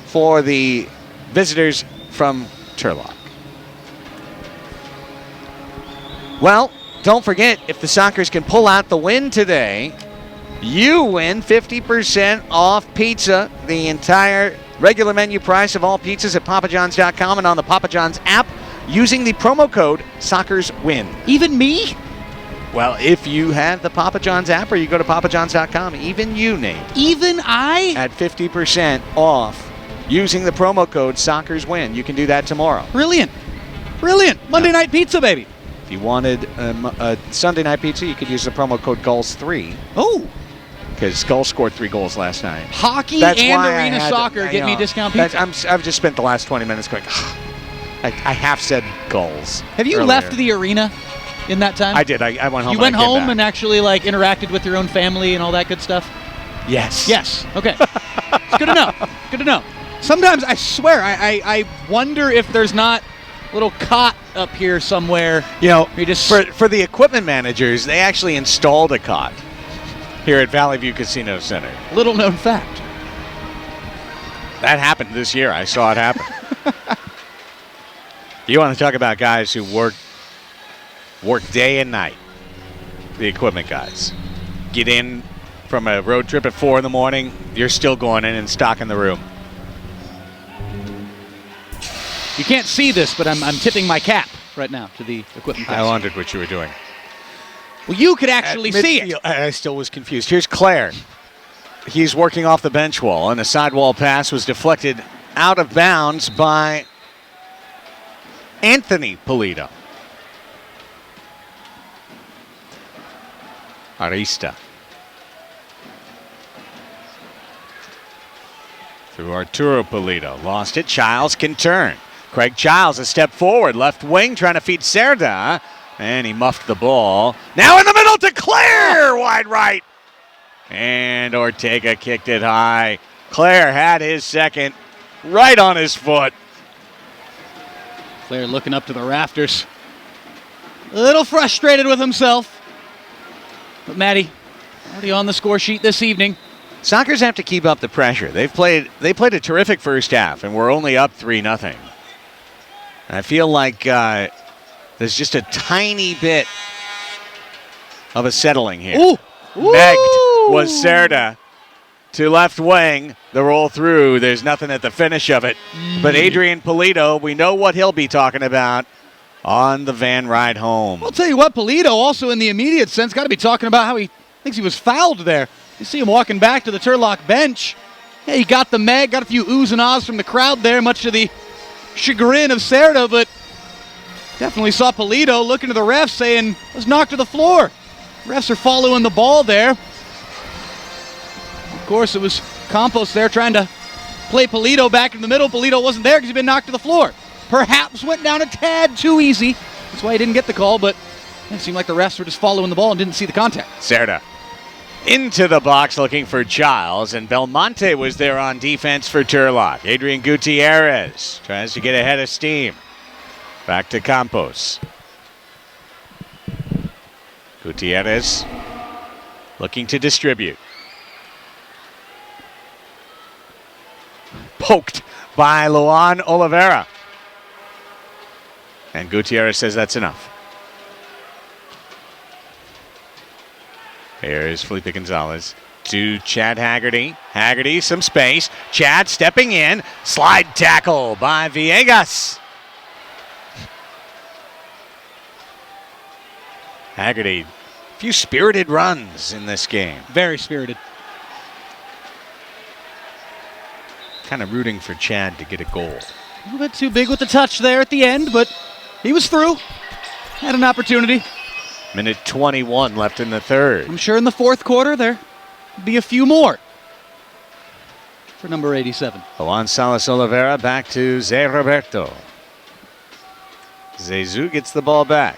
for the visitors from Turlock. Well, don't forget, if the Sockers can pull out the win today, you win 50% off pizza, the entire regular menu price of all pizzas at papajohns.com and on the Papa John's app using the promo code SockersWin. Even me? Well, if you have the Papa John's app or you go to papajohns.com, even you, Nate. Even I? At 50% off using the promo code SockersWin. You can do that tomorrow. Brilliant. Monday night pizza, baby. If you wanted a Sunday night pizza, you could use the promo code GULS3. Oh. Because Gulls scored 3 goals last night. Hockey and arena soccer get me discount pizza. I've just spent the last 20 minutes going, I half said Gulls. Have you left the arena in that time? I did. I went home. You went home and actually interacted with your own family and all that good stuff? Yes. Yes. Okay. It's good to know. Good to know. Sometimes I swear I wonder if there's not a little cot up here somewhere. You know, You just for the equipment managers, they actually installed a cot here at Valley View Casino Center. little known fact. That happened this year. I saw it happen. You want to talk about guys who work day and night? The equipment guys. Get in from a road trip at 4 in the morning. You're still going in and stocking the room. You can't see this, but I'm tipping my cap right now to the equipment guys. I wondered what you were doing. Well, you could actually see it. I still was confused. Here's Claire. He's working off the bench wall, and a sidewall pass was deflected out of bounds by Anthony Polito. Arista. Through Arturo Polito. Lost it. Childs can turn. Craig Childs a step forward. Left wing trying to feed Cerda. And he muffed the ball. Now in the middle to Claire. Wide right. And Ortega kicked it high. Claire had his second right on his foot. Claire looking up to the rafters. A little frustrated with himself. But Maddie, already on the score sheet this evening. Sockers have to keep up the pressure. They played a terrific first half, and we're only up 3-0. I feel like there's just a tiny bit of a settling here. Ooh. Megged was Cerda to left wing. The roll through. There's nothing at the finish of it. But Adrian Polito, we know what he'll be talking about on the van ride home. I'll tell you what, Polito also in the immediate sense got to be talking about how he thinks he was fouled there. You see him walking back to the Turlock bench. Yeah, he got the Meg, got a few oohs and ahs from the crowd there, much to the chagrin of Cerda, but definitely saw Polito looking to the refs saying, let's knock to the floor. Refs are following the ball there. Of course, it was Campos there trying to play Polito back in the middle. Polito wasn't there because he'd been knocked to the floor. Perhaps went down a tad too easy. That's why he didn't get the call, but it seemed like the refs were just following the ball and didn't see the contact. Cerda into the box looking for Childs, and Belmonte was there on defense for Turlock. Adrian Gutierrez tries to get ahead of steam. Back to Campos. Gutierrez looking to distribute. Poked by Luan Oliveira. And Gutierrez says that's enough. Here's Felipe Gonzalez to Chad Haggerty. Haggerty, some space. Chad stepping in. Slide tackle by Villegas. Haggerty, a few spirited runs in this game. Very spirited. Kind of rooting for Chad to get a goal. A little bit too big with the touch there at the end, but he was through. Had an opportunity. Minute 21 left in the third. I'm sure in the fourth quarter there'll be a few more for number 87. Juan Salas Oliveira back to Zé Roberto. Zezou gets the ball back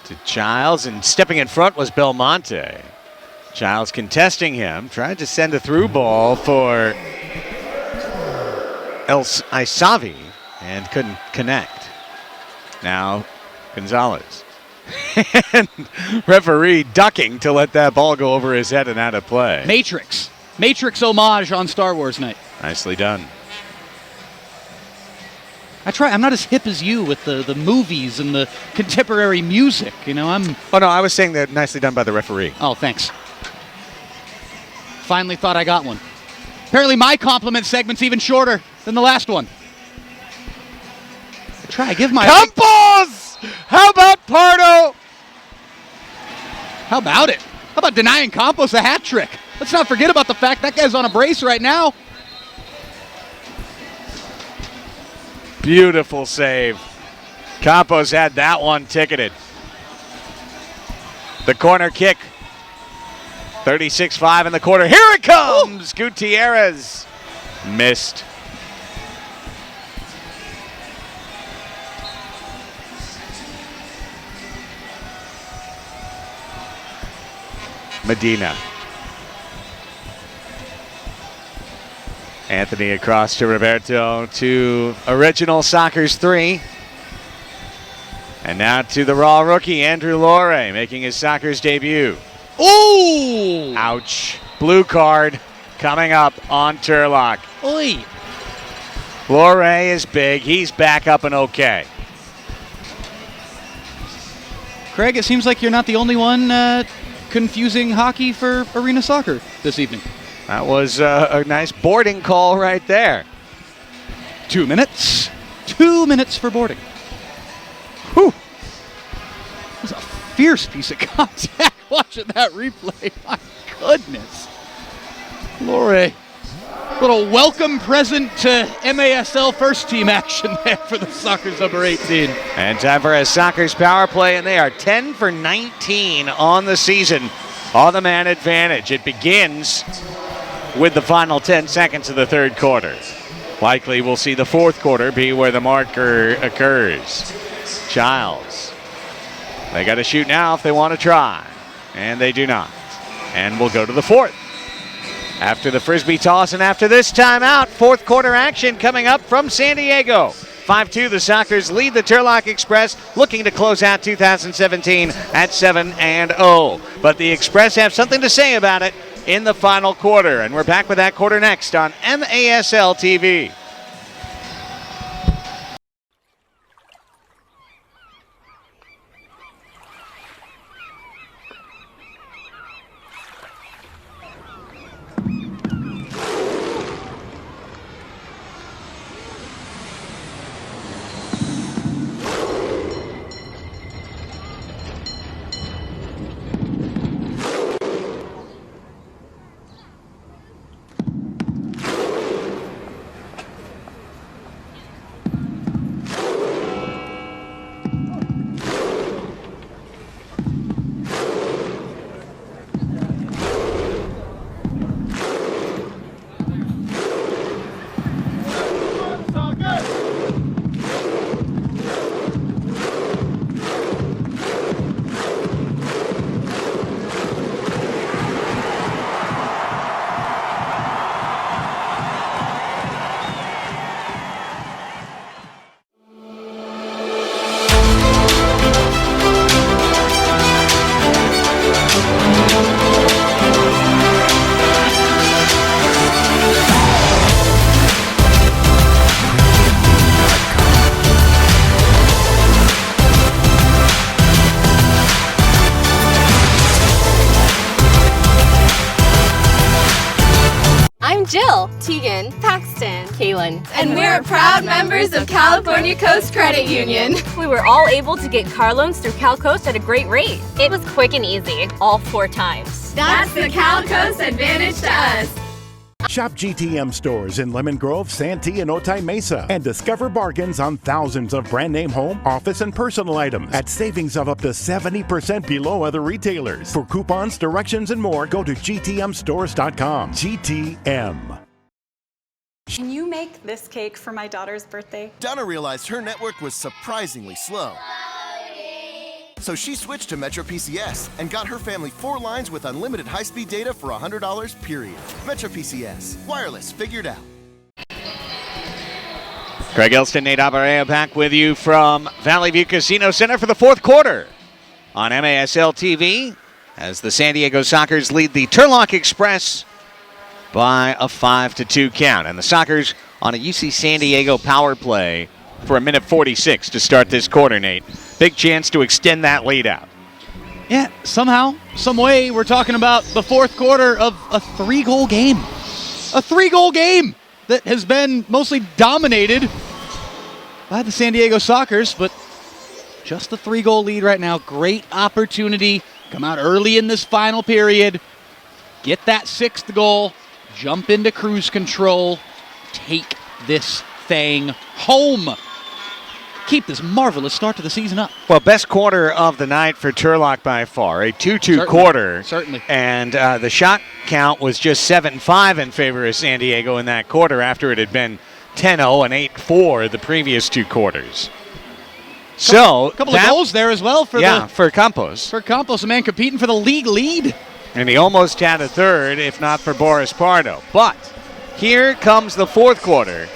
to Childs, and stepping in front was Belmonte. Childs contesting him, tried to send a through ball for El Isavi and couldn't connect. Now Gonzalez. And referee ducking to let that ball go over his head and out of play. Matrix homage on Star Wars night. Nicely done. I'm not as hip as you with the movies and the contemporary music. You know, Oh, no, I was saying that nicely done by the referee. Oh, thanks. Finally thought I got one. Apparently my compliment segment's even shorter than the last one. Give my... Campos! How about Pardo? How about it? How about denying Campos a hat trick? Let's not forget about the fact that guy's on a brace right now. Beautiful save. Campos had that one ticketed. The corner kick. 36-5 in the quarter. Here it comes! Ooh. Gutierrez missed. Medina. Anthony across to Roberto to original Soccer's 3. And now to the raw rookie, Andrew Lore, making his Soccer's debut. Ooh! Ouch. Blue card coming up on Turlock. Oi! Lore is big. He's back up and okay. Craig, it seems like you're not the only one confusing hockey for arena soccer this evening. That was a nice boarding call right there. 2 minutes. 2 minutes for boarding. Whew. That was a fierce piece of contact watching that replay. My goodness. Lore, little welcome present to MASL first team action there for the Sockers number 18. And time for a Sockers power play, and they are 10 for 19 on the season on the man advantage. It begins with the final 10 seconds of the third quarter. Likely we'll see the fourth quarter be where the marker occurs. Childs. They got to shoot now if they want to try, and they do not. And we'll go to the fourth. After the Frisbee toss and after this timeout, fourth quarter action coming up from San Diego. 5-2, the Sockers lead the Turlock Express, looking to close out 2017 at 7-0. But the Express have something to say about it in the final quarter, and we're back with that quarter next on MASL TV. Jill, Tegan, Paxton, Kaylin. and we're proud members of California Coast Credit Union. We were all able to get car loans through CalCoast at a great rate. It was quick and easy, all 4 times. That's the Cal Coast advantage to us. Shop GTM stores in Lemon Grove, Santee, and Otay Mesa, and discover bargains on thousands of brand name home, office, and personal items at savings of up to 70% below other retailers. For coupons, directions, and more, go to gtmstores.com. GTM. Can you make this cake for my daughter's birthday? Donna realized her network was surprisingly slow. So she switched to Metro PCS and got her family 4 lines with unlimited high-speed data for $100, period. Metro PCS. Wireless figured out. Craig Elston, Nate Abarrea back with you from Valley View Casino Center for the fourth quarter on MASL TV as the San Diego Sockers lead the Turlock Express by a 5-2 count. And the Sockers on a UC San Diego power play for 1:46 to start this quarter, Nate. Big chance to extend that lead out. Yeah, somehow, some way, we're talking about the fourth quarter of a 3-goal game. A 3-goal game that has been mostly dominated by the San Diego Sockers, but just a 3-goal lead right now. Great opportunity. Come out early in this final period. Get that 6th goal. Jump into cruise control. Take this thing home. Keep this marvelous start to the season up. Well, best quarter of the night for Turlock by far. A 2-2 quarter. Certainly. And the shot count was just 7-5 in favor of San Diego in that quarter after it had been 10-0 and 8-4 the previous 2 quarters. So a couple of goals there as well for for Campos. For Campos, a man competing for the league lead. And he almost had a third, if not for Boris Pardo. But Here comes the fourth quarter.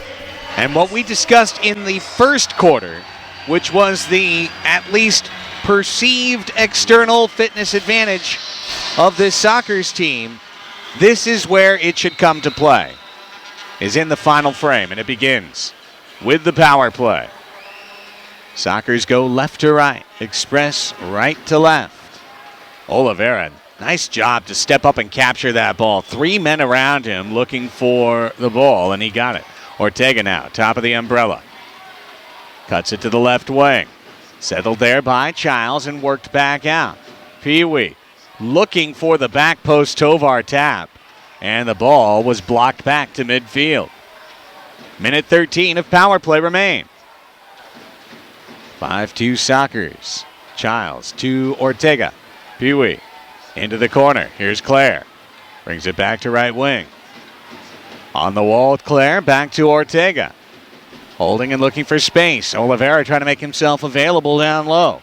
And what we discussed in the first quarter, which was the at least perceived external fitness advantage of this Sockers team, this is where it should come to play, is in the final frame, and it begins with the power play. Sockers go left to right, Express right to left. Oliveira, nice job to step up and capture that ball. 3 men around him looking for the ball, and he got it. Ortega now, top of the umbrella. Cuts it to the left wing. Settled there by Childs and worked back out. Pee-wee looking for the back post Tovar tap, and the ball was blocked back to midfield. Minute 13 of power play remain. 5-2 Sockers. Childs to Ortega. Pee-wee into the corner. Here's Claire. Brings it back to right wing. On the wall with Claire, back to Ortega. Holding and looking for space. Oliveira trying to make himself available down low.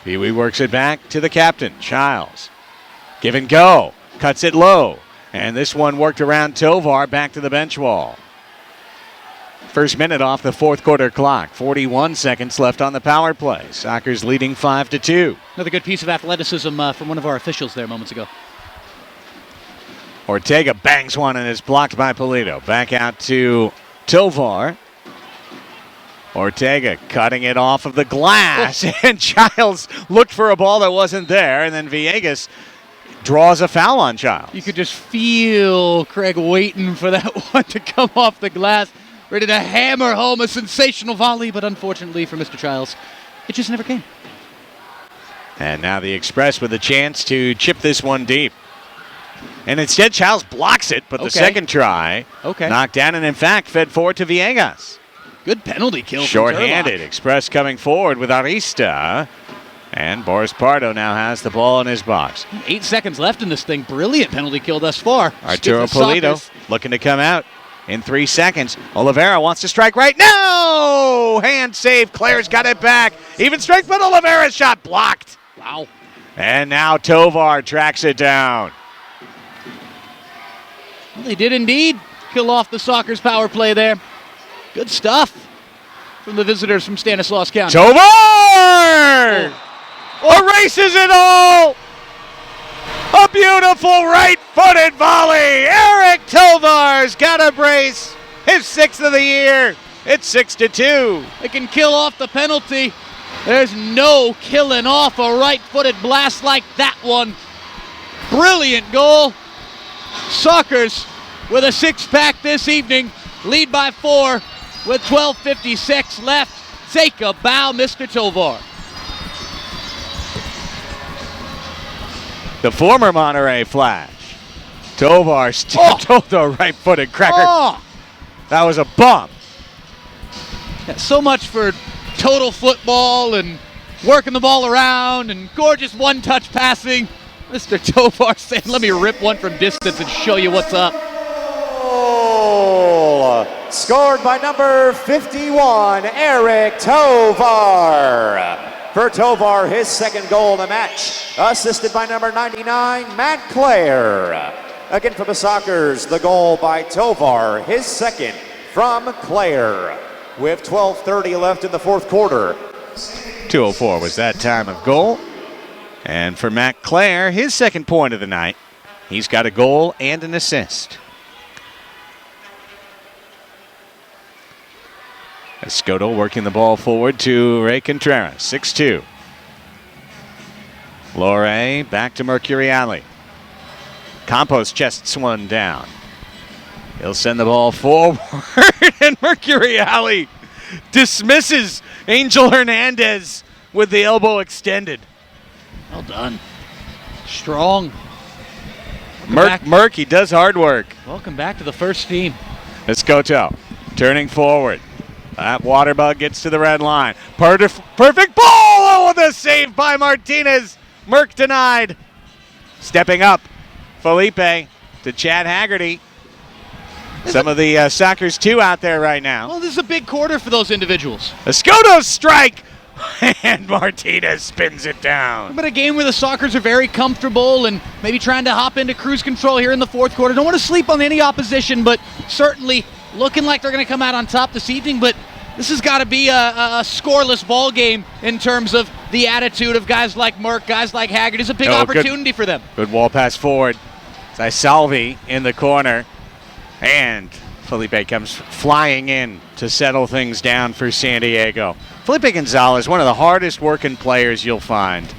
Pee-wee works it back to the captain, Childs. Give and go. Cuts it low. And this one worked around Tovar back to the bench wall. First minute off the fourth quarter clock. 41 seconds left on the power play. Sockers leading 5-2. Another good piece of athleticism from one of our officials there moments ago. Ortega bangs one and is blocked by Polito. Back out to Tovar. Ortega cutting it off of the glass. And Childs looked for a ball that wasn't there. And then Villegas draws a foul on Childs. You could just feel Craig waiting for that one to come off the glass. Ready to hammer home a sensational volley. But unfortunately for Mr. Childs, it just never came. And now the Express with a chance to chip this one deep. And instead, Childs blocks it, but the second try knocked down and, in fact, fed forward to Villegas. Good penalty kill. Short-handed. Express coming forward with Arista. And Boris Pardo now has the ball in his box. 8 seconds left in this thing. Brilliant penalty kill thus far. Arturo Polito looking to come out in 3 seconds. Oliveira wants to strike right. No! Hand save. Claire's got it back. Even strength, but Oliveira's shot blocked. Wow. And now Tovar tracks it down. Well, they did indeed kill off the Sockers power play there. Good stuff from the visitors from Stanislaus County. Tovar! Erases it all! A beautiful right-footed volley. Eric Tovar's got a brace. His 6th of the year. It's 6-2. They can kill off the penalty. There's no killing off a right-footed blast like that one. Brilliant goal. Sockers with a six-pack this evening. Lead by 4 with 12:56 left. Take a bow, Mr. Tovar. The former Monterey Flash. Tovar stepped over the right-footed cracker. That was a bump. Yeah, so much for total football and working the ball around and gorgeous one-touch passing. Mr. Tovar saying, let me rip one from distance and show you what's up. Goal scored by number 51, Eric Tovar. For Tovar, his second goal in the match. Assisted by number 99, Matt Clare. Again for the Sockers, the goal by Tovar, his second from Clare. With 12:30 left in the fourth quarter. 2:04 was that time of goal. And for Matt Clare, his second point of the night. He's got a goal and an assist. Escoto working the ball forward to Ray Contreras, 6-2. Lore back to Mercuriale. Campos chests one down. He'll send the ball forward, and Mercuriale dismisses Angel Hernandez with the elbow extended. Well done. Strong. Merc, he does hard work. Welcome back to the first team. Escoto turning forward. That water bug gets to the red line. Perfect ball! Oh, the save by Martinez. Merc denied. Stepping up, Felipe to Chad Haggerty. Some of the Sockers 2 out there right now. Well, this is a big quarter for those individuals. Escoto's strike And Martinez spins it down. But a game where the Sockers are very comfortable and maybe trying to hop into cruise control here in the fourth quarter. Don't want to sleep on any opposition, but certainly looking like they're going to come out on top this evening. But this has got to be a scoreless ball game in terms of the attitude of guys like Merck, guys like Haggard. It's a big opportunity for them. Good wall pass forward. Salvi in the corner. And Felipe comes flying in to settle things down for San Diego. Felipe Gonzalez, one of the hardest working players you'll find.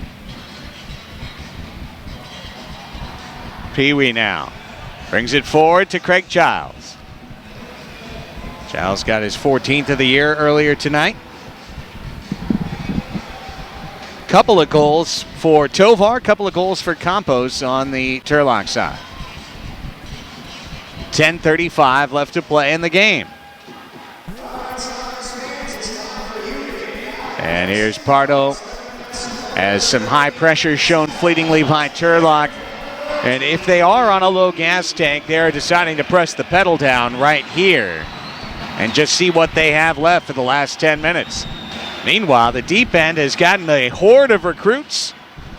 Pee Wee now brings it forward to Craig Giles. Giles got his 14th of the year earlier tonight. Couple of goals for Tovar, couple of goals for Campos on the Turlock side. 10:35 left to play in the game. And here's Pardo as some high pressure shown fleetingly by Turlock. And if they are on a low gas tank, they're deciding to press the pedal down right here and just see what they have left for the last 10 minutes. Meanwhile, the deep end has gotten a horde of recruits.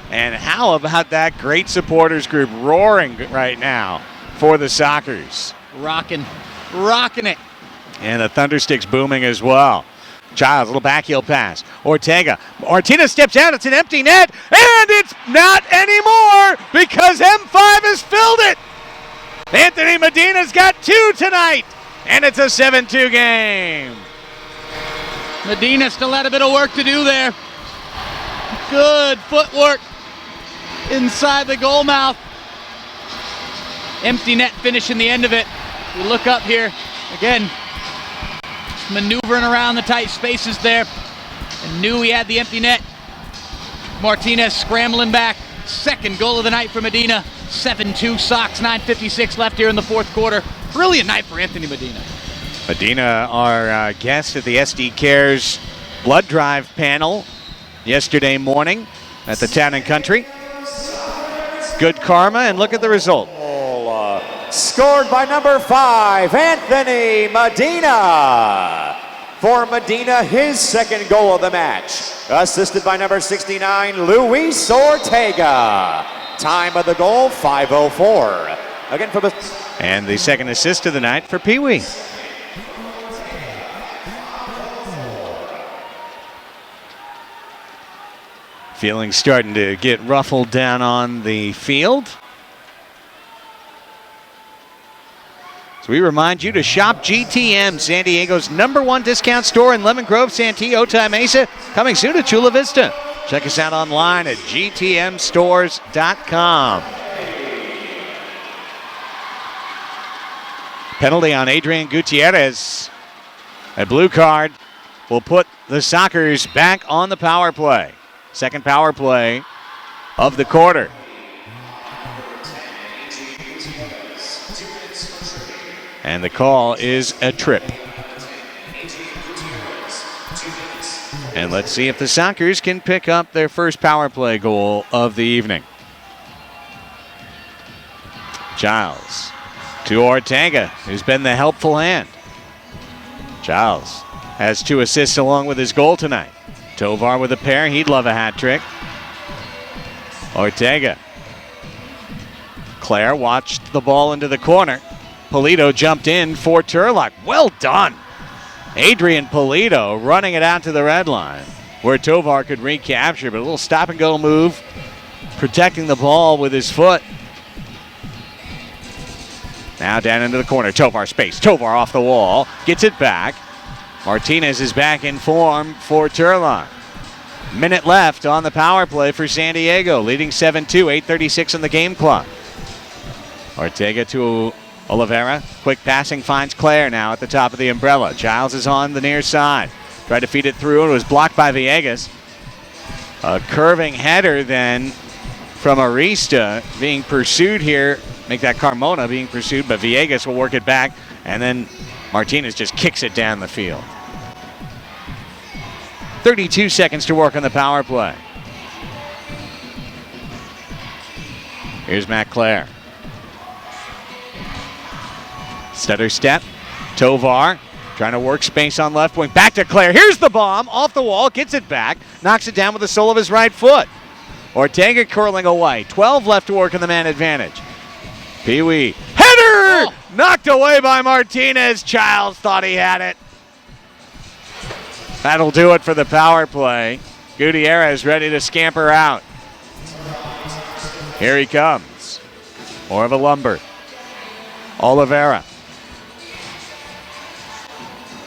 And how about that great supporters group roaring right now for the Sockers? Rocking it. And the Thunderstick's booming as well. Giles, little backheel pass. Ortega. Martinez steps out. It's an empty net. And it's not anymore because M5 has filled it. Anthony Medina's got 2 tonight. And it's a 7-2 game. Medina still had a bit of work to do there. Good footwork inside the goal mouth. Empty net finish in the end of it. You look up here again. Maneuvering around the tight spaces there and knew he had the empty net. Martinez scrambling back. Second goal of the night for Medina. 7-2 Sox, 9:56 left here in the fourth quarter. Brilliant night for Anthony Medina. Medina, our guest at the SD Cares blood drive panel yesterday morning at the Town and Country. Good karma, and look at the result. Scored by number 5, Anthony Medina. For Medina, his second goal of the match. Assisted by number 69, Luis Ortega. Time of the goal, 5:04. Again for the... And the second assist of the night for Pee Wee. Feelings starting to get ruffled down on the field. So we remind you to shop GTM, San Diego's #1 discount store in Lemon Grove, Santee, Otay Mesa, coming soon to Chula Vista. Check us out online at gtmstores.com. Penalty on Adrian Gutierrez. A blue card will put the Sockers back on the power play. Second power play of the quarter. And the call is a trip. And let's see if the Sockers can pick up their first power play goal of the evening. Giles to Ortega, who's been the helpful hand. Giles has 2 assists along with his goal tonight. Tovar with a pair, he'd love a hat trick. Ortega. Claire watched the ball into the corner. Polito jumped in for Turlock. Well done. Adrian Polito running it out to the red line where Tovar could recapture, but a little stop and go move, protecting the ball with his foot. Now down into the corner, Tovar space. Tovar off the wall, gets it back. Martinez is back in form for Turlock. Minute left on the power play for San Diego, leading 7-2, 8:36 on the game clock. Ortega to Oliveira, quick passing finds Claire now at the top of the umbrella. Giles is on the near side. Tried to feed it through and was blocked by Villegas. A curving header then from Arista being pursued here. Make that Carmona being pursued, but Villegas will work it back, and then Martinez just kicks it down the field. 32 seconds to work on the power play. Here's Matt Clare. Stutter step. Tovar Trying to work space on left wing. Back to Claire. Here's the bomb. Off the wall. Gets it back. Knocks it down with the sole of his right foot. Ortega curling away. 12 left to work in the man advantage. Pee-wee. Header! Oh. Knocked away by Martinez. Childs thought he had it. That'll do it for the power play. Gutierrez ready to scamper out. Here he comes. More of a lumber. Oliveira.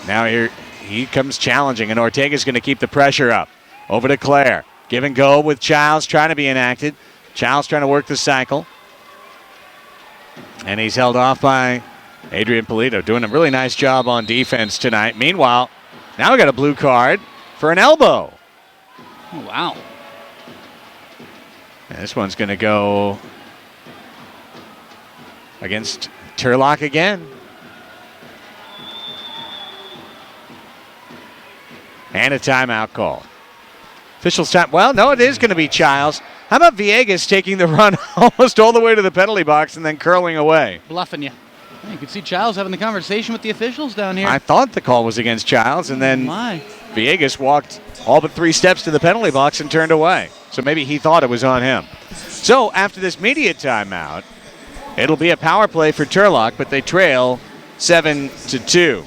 Now here he comes challenging, and Ortega's going to keep the pressure up. Over to Claire. Give and go with Childs trying to be enacted. Childs trying to work the cycle. And he's held off by Adrian Polito, doing a really nice job on defense tonight. Meanwhile, now we got a blue card for an elbow. Oh, wow. And this one's going to go against Turlock again. And a timeout call. Officials time. Well, no, it is going to be Childs. How about Villegas taking the run almost all the way to the penalty box and then curling away? Bluffing you. Yeah, you can see Childs having the conversation with the officials down here. I thought the call was against Childs, and then Villegas walked all but 3 steps to the penalty box and turned away. So maybe he thought it was on him. So after this media timeout, it'll be a power play for Turlock, but they trail 7-2.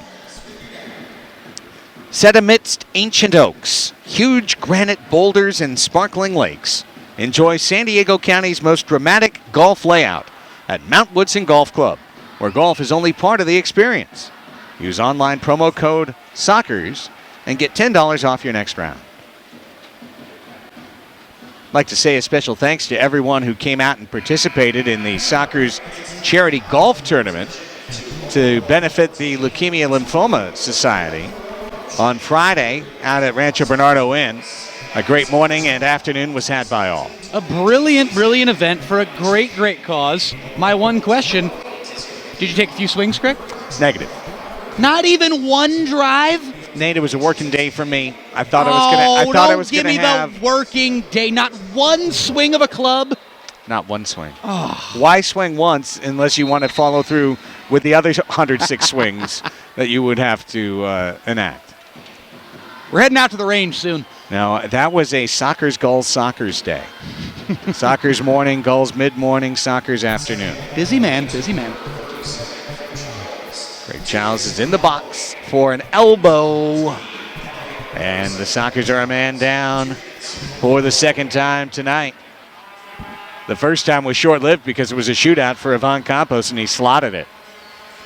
Set amidst ancient oaks, huge granite boulders, and sparkling lakes, enjoy San Diego County's most dramatic golf layout at Mount Woodson Golf Club, where golf is only part of the experience. Use online promo code SOCCERS and get $10 off your next round. I'd like to say a special thanks to everyone who came out and participated in the Soccers Charity Golf Tournament to benefit the Leukemia Lymphoma Society on Friday out at Rancho Bernardo Inn. A great morning and afternoon was had by all. A brilliant, brilliant event for a great, great cause. My one question, did you take a few swings, Craig? Negative. Not even one drive? Nate, it was a working day for me. I thought I was going to have... the working day. Not one swing of a club? Not one swing. Oh. Why swing once unless you want to follow through with the other 106 swings that you would have to enact? We're heading out to the range soon. No, that was a Soccers Gulls Soccers day. Soccers morning, Gulls mid-morning, Soccers afternoon. Busy man, busy man. Greg Childs is in the box for an elbow. And the Soccers are a man down for the second time tonight. The first time was short-lived because it was a shootout for Ivan Campos, and he slotted it.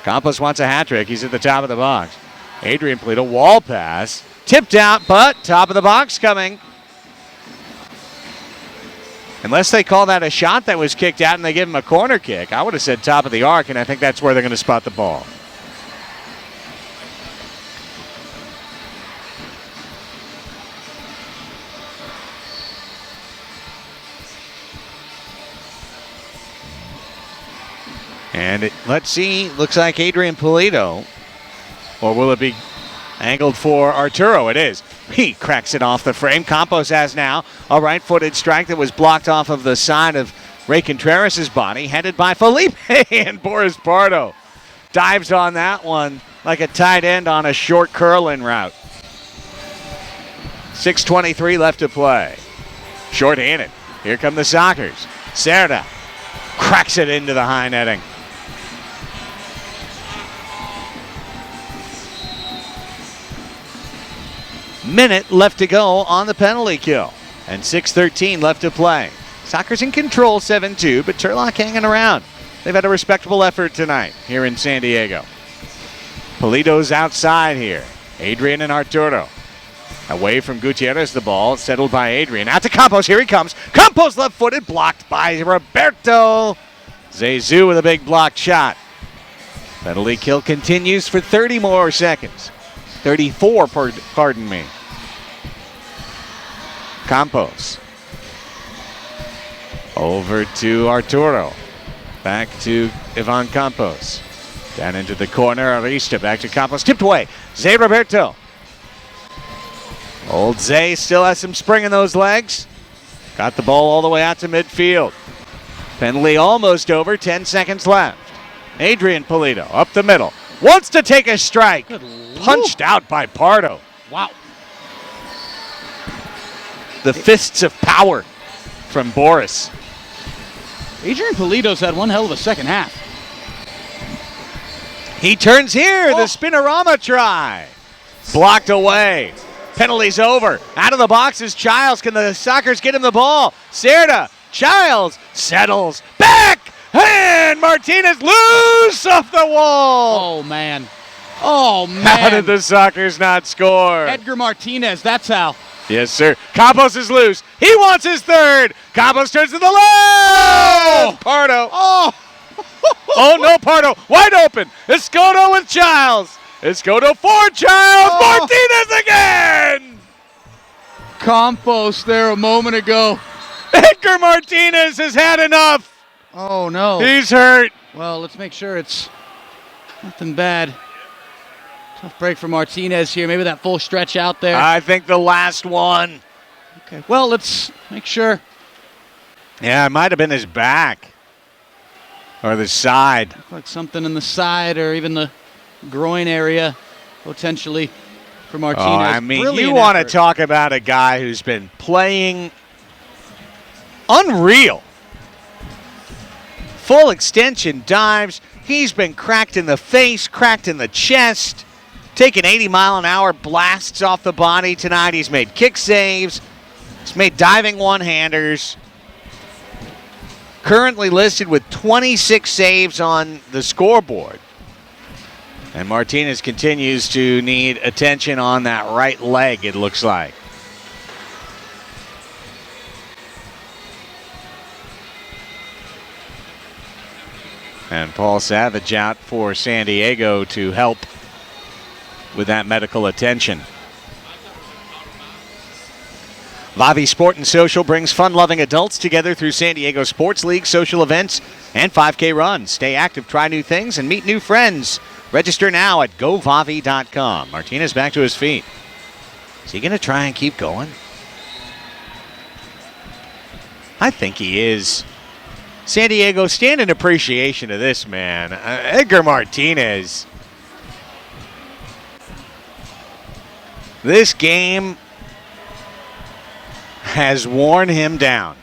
Campos wants a hat trick. He's at the top of the box. Adrian Polito, wall pass. Tipped out, but top of the box coming. Unless they call that a shot that was kicked out and they give him a corner kick, I would have said top of the arc, and I think that's where they're going to spot the ball. And let's see, looks like Adrian Polito, or will it be angled for Arturo? It is. He cracks it off the frame. Campos has now a right-footed strike that was blocked off of the side of Ray Contreras' body, headed by Felipe, and Boris Pardo dives on that one like a tight end on a short curling route. 6:23 left to play. Short-handed. Here come the Soccers. Cerda cracks it into the high netting. Minute left to go on the penalty kill, and 6:13 left to play. Soccers in control, 7-2, but Turlock hanging around. They've had a respectable effort tonight here in San Diego. Polito's outside here. Adrian and Arturo. Away from Gutierrez, the ball settled by Adrian. Out to Campos, here he comes. Campos left-footed, blocked by Roberto. Zezou with a big blocked shot. Penalty kill continues for 30 more seconds. 34, pardon me. Campos. Over to Arturo. Back to Ivan Campos. Down into the corner, Arista back to Campos. Tipped away. Zé Roberto. Old Zay still has some spring in those legs. Got the ball all the way out to midfield. Penalty almost over, 10 seconds left. Adrian Polito up the middle. Wants to take a strike. punched out by Pardo. Wow. The fists of power from Boris. Adrian Polito's had one hell of a second half. He turns here, the spinorama try. Blocked away. Penalty's over. Out of the box is Childs. Can the Sockers get him the ball? Serta, Childs, settles, back, and Martinez loose off the wall. Oh, man. Oh, man. How did the Sockers not score? Edgar Martinez, that's how. Yes, sir. Campos is loose. He wants his third. Campos turns to the left. Pardo. Oh. Oh, no, Pardo. Wide open. Escoto with Childs. Escoto for Childs. Martinez again. Campos there a moment ago. Edgar Martinez has had enough. Oh, no. He's hurt. Well, let's make sure it's nothing bad. Tough break for Martinez here. Maybe that full stretch out there. I think the last one. Okay. Well, let's make sure. Yeah, it might have been his back. Or the side. Looked like something in the side or even the groin area, potentially, for Martinez. Oh, I mean, Brilliant you want to effort. talk about a guy who's been playing unreal. Full extension dives. He's been cracked in the face, cracked in the chest, taking 80-mile-an-hour blasts off the body tonight. He's made kick saves. He's made diving one-handers. Currently listed with 26 saves on the scoreboard. And Martinez continues to need attention on that right leg, it looks like. And Paul Savage out for San Diego to help with that medical attention. Vavi Sport and Social brings fun-loving adults together through San Diego Sports League, social events, and 5K runs. Stay active, try new things, and meet new friends. Register now at govavi.com. Martinez back to his feet. Is he going to try and keep going? I think he is. San Diego, stand in appreciation of this man. Edgar Martinez. This game has worn him down.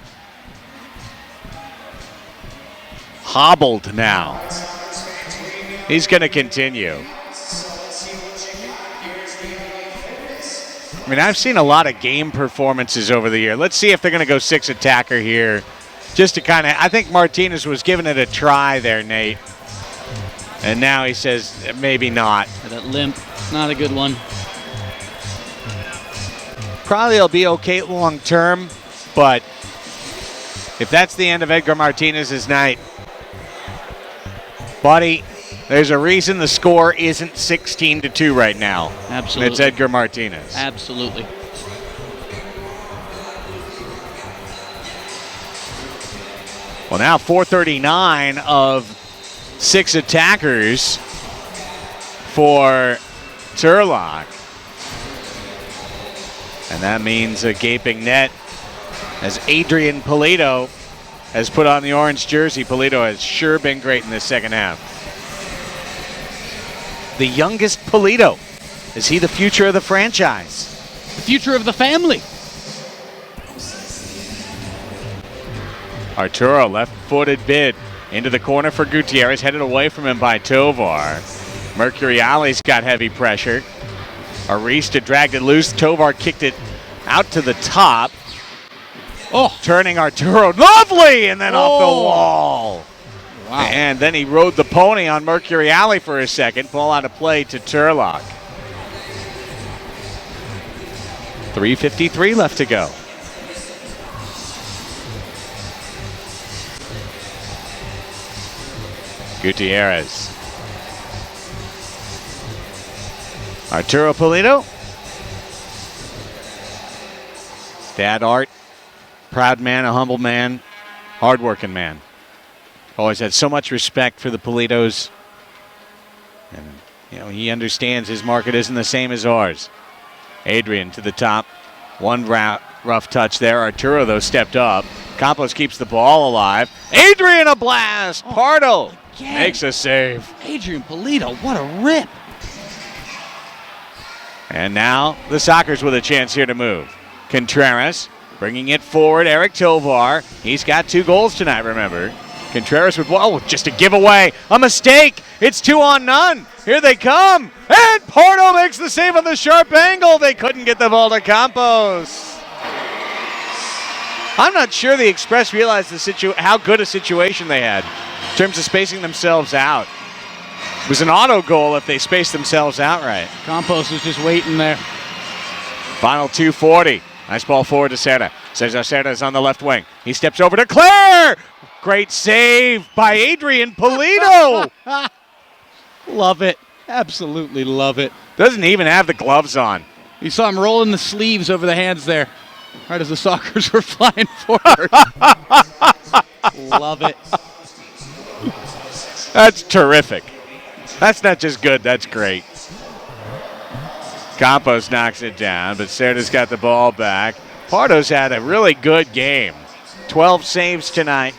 Hobbled now. He's going to continue. I mean, I've seen a lot of game performances over the year. Let's see if they're going to go six attacker here. Just to kind of, I think Martinez was giving it a try there, Nate. And now he says maybe not. That limp, not a good one. Probably will be okay long term, but if that's the end of Edgar Martinez's night, buddy, there's a reason the score isn't 16-2 right now. Absolutely. And it's Edgar Martinez. Absolutely. Well, now 439 of six attackers for Turlock. And that means a gaping net as Adrian Polito has put on the orange jersey. Polito has sure been great in this second half. The youngest Polito. Is he the future of the franchise? The future of the family. Arturo, left-footed bid into the corner for Gutierrez, headed away from him by Tovar. Mercuriali's got heavy pressure. Arista dragged it loose. Tovar kicked it out to the top. Oh, Turning Arturo, lovely, and then off the wall. wow. And then he rode the pony on Mercuriali for a second. Ball out of play to Turlock. 3:53 left to go. Gutierrez. Arturo Polito. Dad Art. Proud man, a humble man, hardworking man. Always had so much respect for the Politos. And, you know, he understands his market isn't the same as ours. Adrian to the top. One rough touch there. Arturo, though, stepped up. Campos keeps the ball alive. Adrian, a blast. Pardo again. makes a save. Adrian Polito, what a rip. And now the Sockers with a chance here to move. Contreras bringing it forward. Eric Tovar. He's got 2 goals tonight, remember. Contreras with, just a giveaway. A mistake. It's 2 on none. Here they come. And Porto makes the save on the sharp angle. They couldn't get the ball to Campos. I'm not sure the Express realized how good a situation they had in terms of spacing themselves out. It was an auto goal if they spaced themselves out right. Campos was just waiting there. Final 2:40. Nice ball forward to Serra. Cesar Serra is on the left wing. He steps over to Claire. Great save by Adrian Polito. Love it. Absolutely love it. Doesn't even have the gloves on. You saw him rolling the sleeves over the hands there, right as the Sockers were flying forward. Love it. That's terrific. That's not just good, that's great. Campos knocks it down, but Serra's got the ball back. Pardo's had a really good game. 12 saves tonight.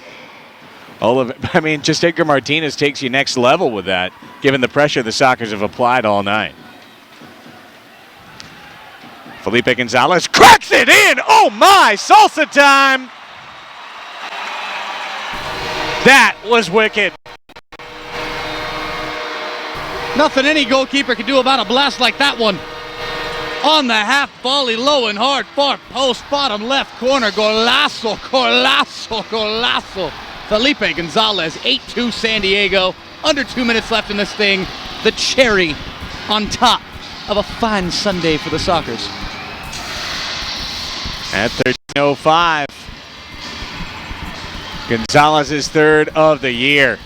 Just Edgar Martinez takes you next level with that, given the pressure the Sockers have applied all night. Felipe Gonzalez cracks it in! Oh my, salsa time! That was wicked. Nothing any goalkeeper can do about a blast like that one. On the half volley, low and hard, far post, bottom left corner, golazo, golazo, golazo. Felipe Gonzalez, 8-2 San Diego. Under 2 minutes left in this thing. The cherry on top of a fine Sunday for the Sockers. At 13:05, Gonzalez's 3rd of the year.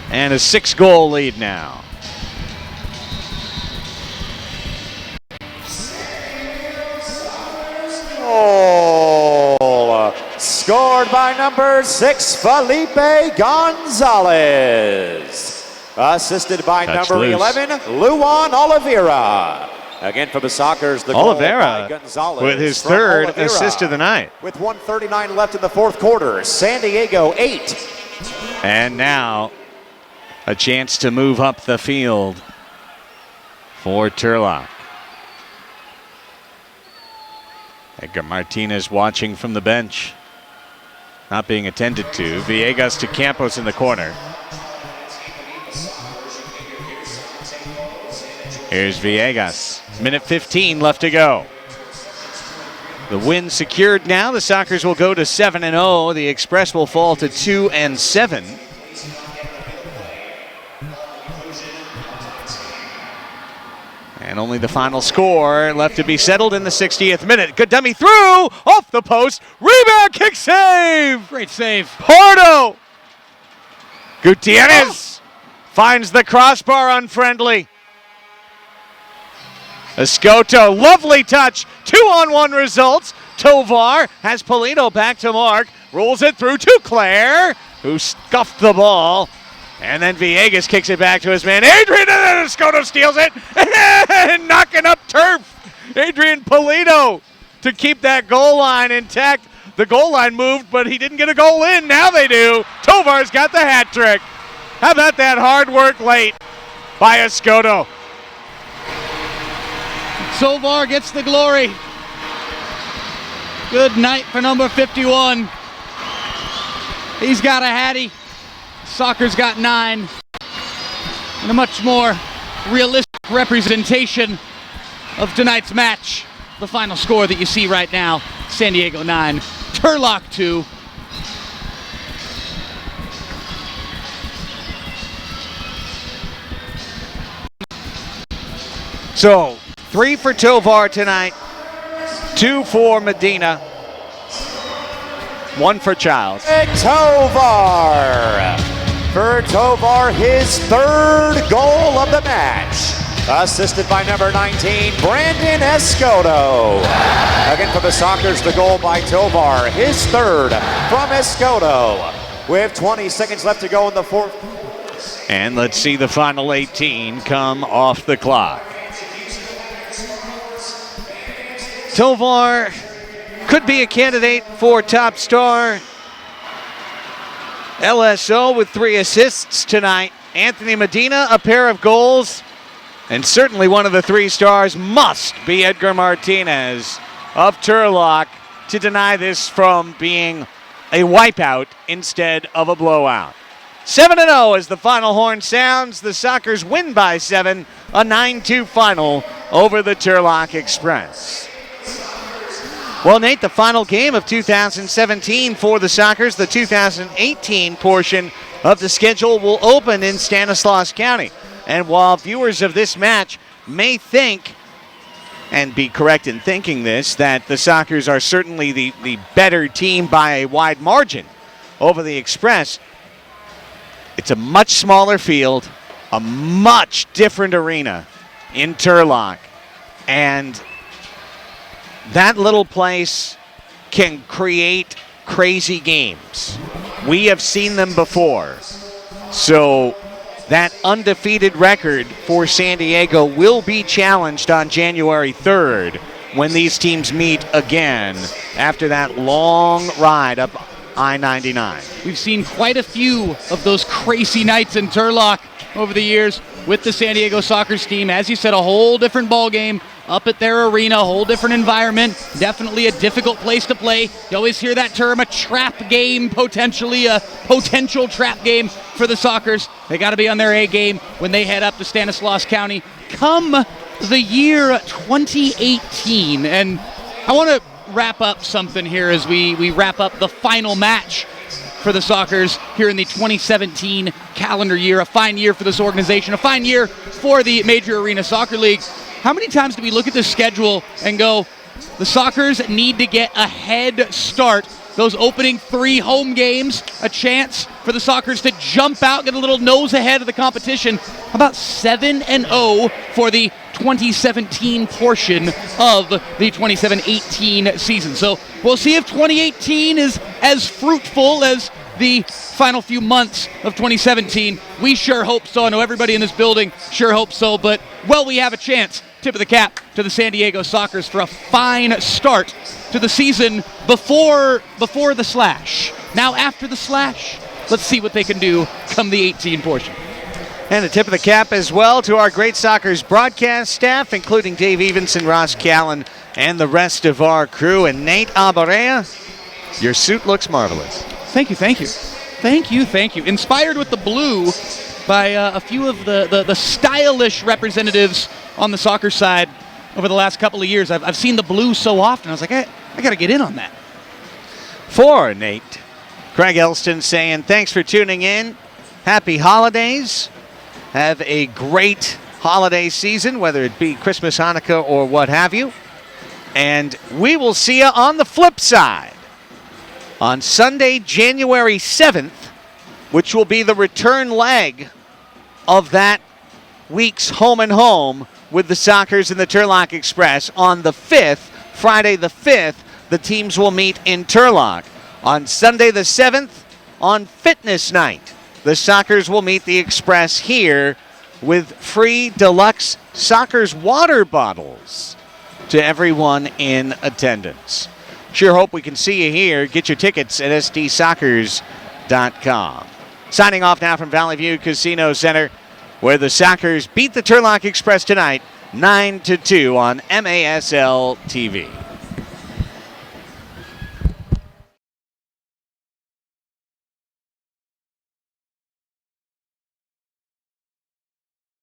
And a 6-goal lead now. Goal scored by number 6, Felipe Gonzalez. Assisted by Touch number loose. 11, Luan Oliveira. Again for the Sockers, the Oliveira goal by Gonzalez with his from 3rd Oliveira. assist of the night. With 1:39 left in the 4th quarter, San Diego 8. And now a chance to move up the field for Turlock. Edgar Martinez watching from the bench. Not being attended to. Villegas to Campos in the corner. Here's Villegas. Minute 15 left to go. The win secured now. The Sockers will go to 7-0. The Express will fall to 2-7. And only the final score left to be settled in the 60th minute. Good dummy through, off the post, rebound, kick save! Great save. Porto! Gutierrez finds the crossbar unfriendly. Escoto, lovely touch, 2-on-1 results. Tovar has Polito back to mark, rolls it through to Claire, who scuffed the ball. And then Villegas kicks it back to his man, Adrian, and then Escoto steals it, and knocking up turf. Adrian Polito to keep that goal line intact. The goal line moved, but he didn't get a goal in. Now they do. Tovar's got the hat trick. How about that hard work late by Escoto? Tovar gets the glory. Good night for number 51. He's got a hattie. Soccer's got 9. And a much more realistic representation of tonight's match. The final score that you see right now, San Diego 9, Turlock 2. So, 3 for Tovar tonight, 2 for Medina, 1 for Childs. Tovar. For Tovar, his 3rd goal of the match. Assisted by number 19, Brandon Escoto. Again for the Sockers, the goal by Tovar, his 3rd from Escoto. With 20 seconds left to go in the 4th. And let's see the final 18 come off the clock. Tovar could be a candidate for top star. LSO with 3 assists tonight. Anthony Medina, a pair of goals. And certainly one of the 3 stars must be Edgar Martinez of Turlock to deny this from being a wipeout instead of a blowout. 7-0 as the final horn sounds. The Sockers win by 7, a 9-2 final over the Turlock Express. Well, Nate, the final game of 2017 for the Sockers, the 2018 portion of the schedule will open in Stanislaus County. And while viewers of this match may think, and be correct in thinking this, that the Sockers are certainly the better team by a wide margin over the Express, it's a much smaller field, a much different arena in Turlock, and that little place can create crazy games. We have seen them before. So that undefeated record for San Diego will be challenged on January 3rd when these teams meet again after that long ride up I-99. We've seen quite a few of those crazy nights in Turlock over the years with the San Diego Sockers team. As you said, a whole different ball game up at their arena, a whole different environment. Definitely a difficult place to play. You always hear that term, a trap game, potentially a potential trap game for the Sockers. They got to be on their A game when they head up to Stanislaus County come the year 2018. And I want to wrap up something here as we wrap up the final match for the Sockers here in the 2017 calendar year. A fine year for this organization, a fine year for the Major Arena Soccer League. How many times do we look at this schedule and go, the Sockers need to get a head start? Those opening 3 home games, a chance for the Sockers to jump out, get a little nose ahead of the competition. How about 7-0 for the 2017 portion of the 27-18 season? So we'll see if 2018 is as fruitful as the final few months of 2017. We sure hope so. I know everybody in this building sure hopes so, but, well, we have a chance. Tip of the cap to the San Diego Sockers for a fine start to the season before the slash. Now after the slash, let's see what they can do come the 18 portion. And a tip of the cap as well to our Great Sockers broadcast staff, including Dave Evenson, Ross Callan, and the rest of our crew. And Nate Alborea, your suit looks marvelous. Thank you, thank you. Thank you, thank you. Inspired with the blue by a few of the stylish representatives on the soccer side over the last couple of years. I've seen the blue so often. I was like, I got to get in on that. For Nate, Craig Elston saying thanks for tuning in. Happy holidays. Have a great holiday season, whether it be Christmas, Hanukkah, or what have you. And we will see you on the flip side on Sunday, January 7th, which will be the return leg of that week's home and home with the Sockers and the Turlock Express. On the 5th, Friday the 5th, the teams will meet in Turlock. On Sunday the 7th, on Fitness Night, the Sockers will meet the Express here with free deluxe Sockers water bottles to everyone in attendance. Sure hope we can see you here. Get your tickets at sdsockers.com. Signing off now from Valley View Casino Center, where the Sockers beat the Turlock Express tonight 9-2 on MASL TV.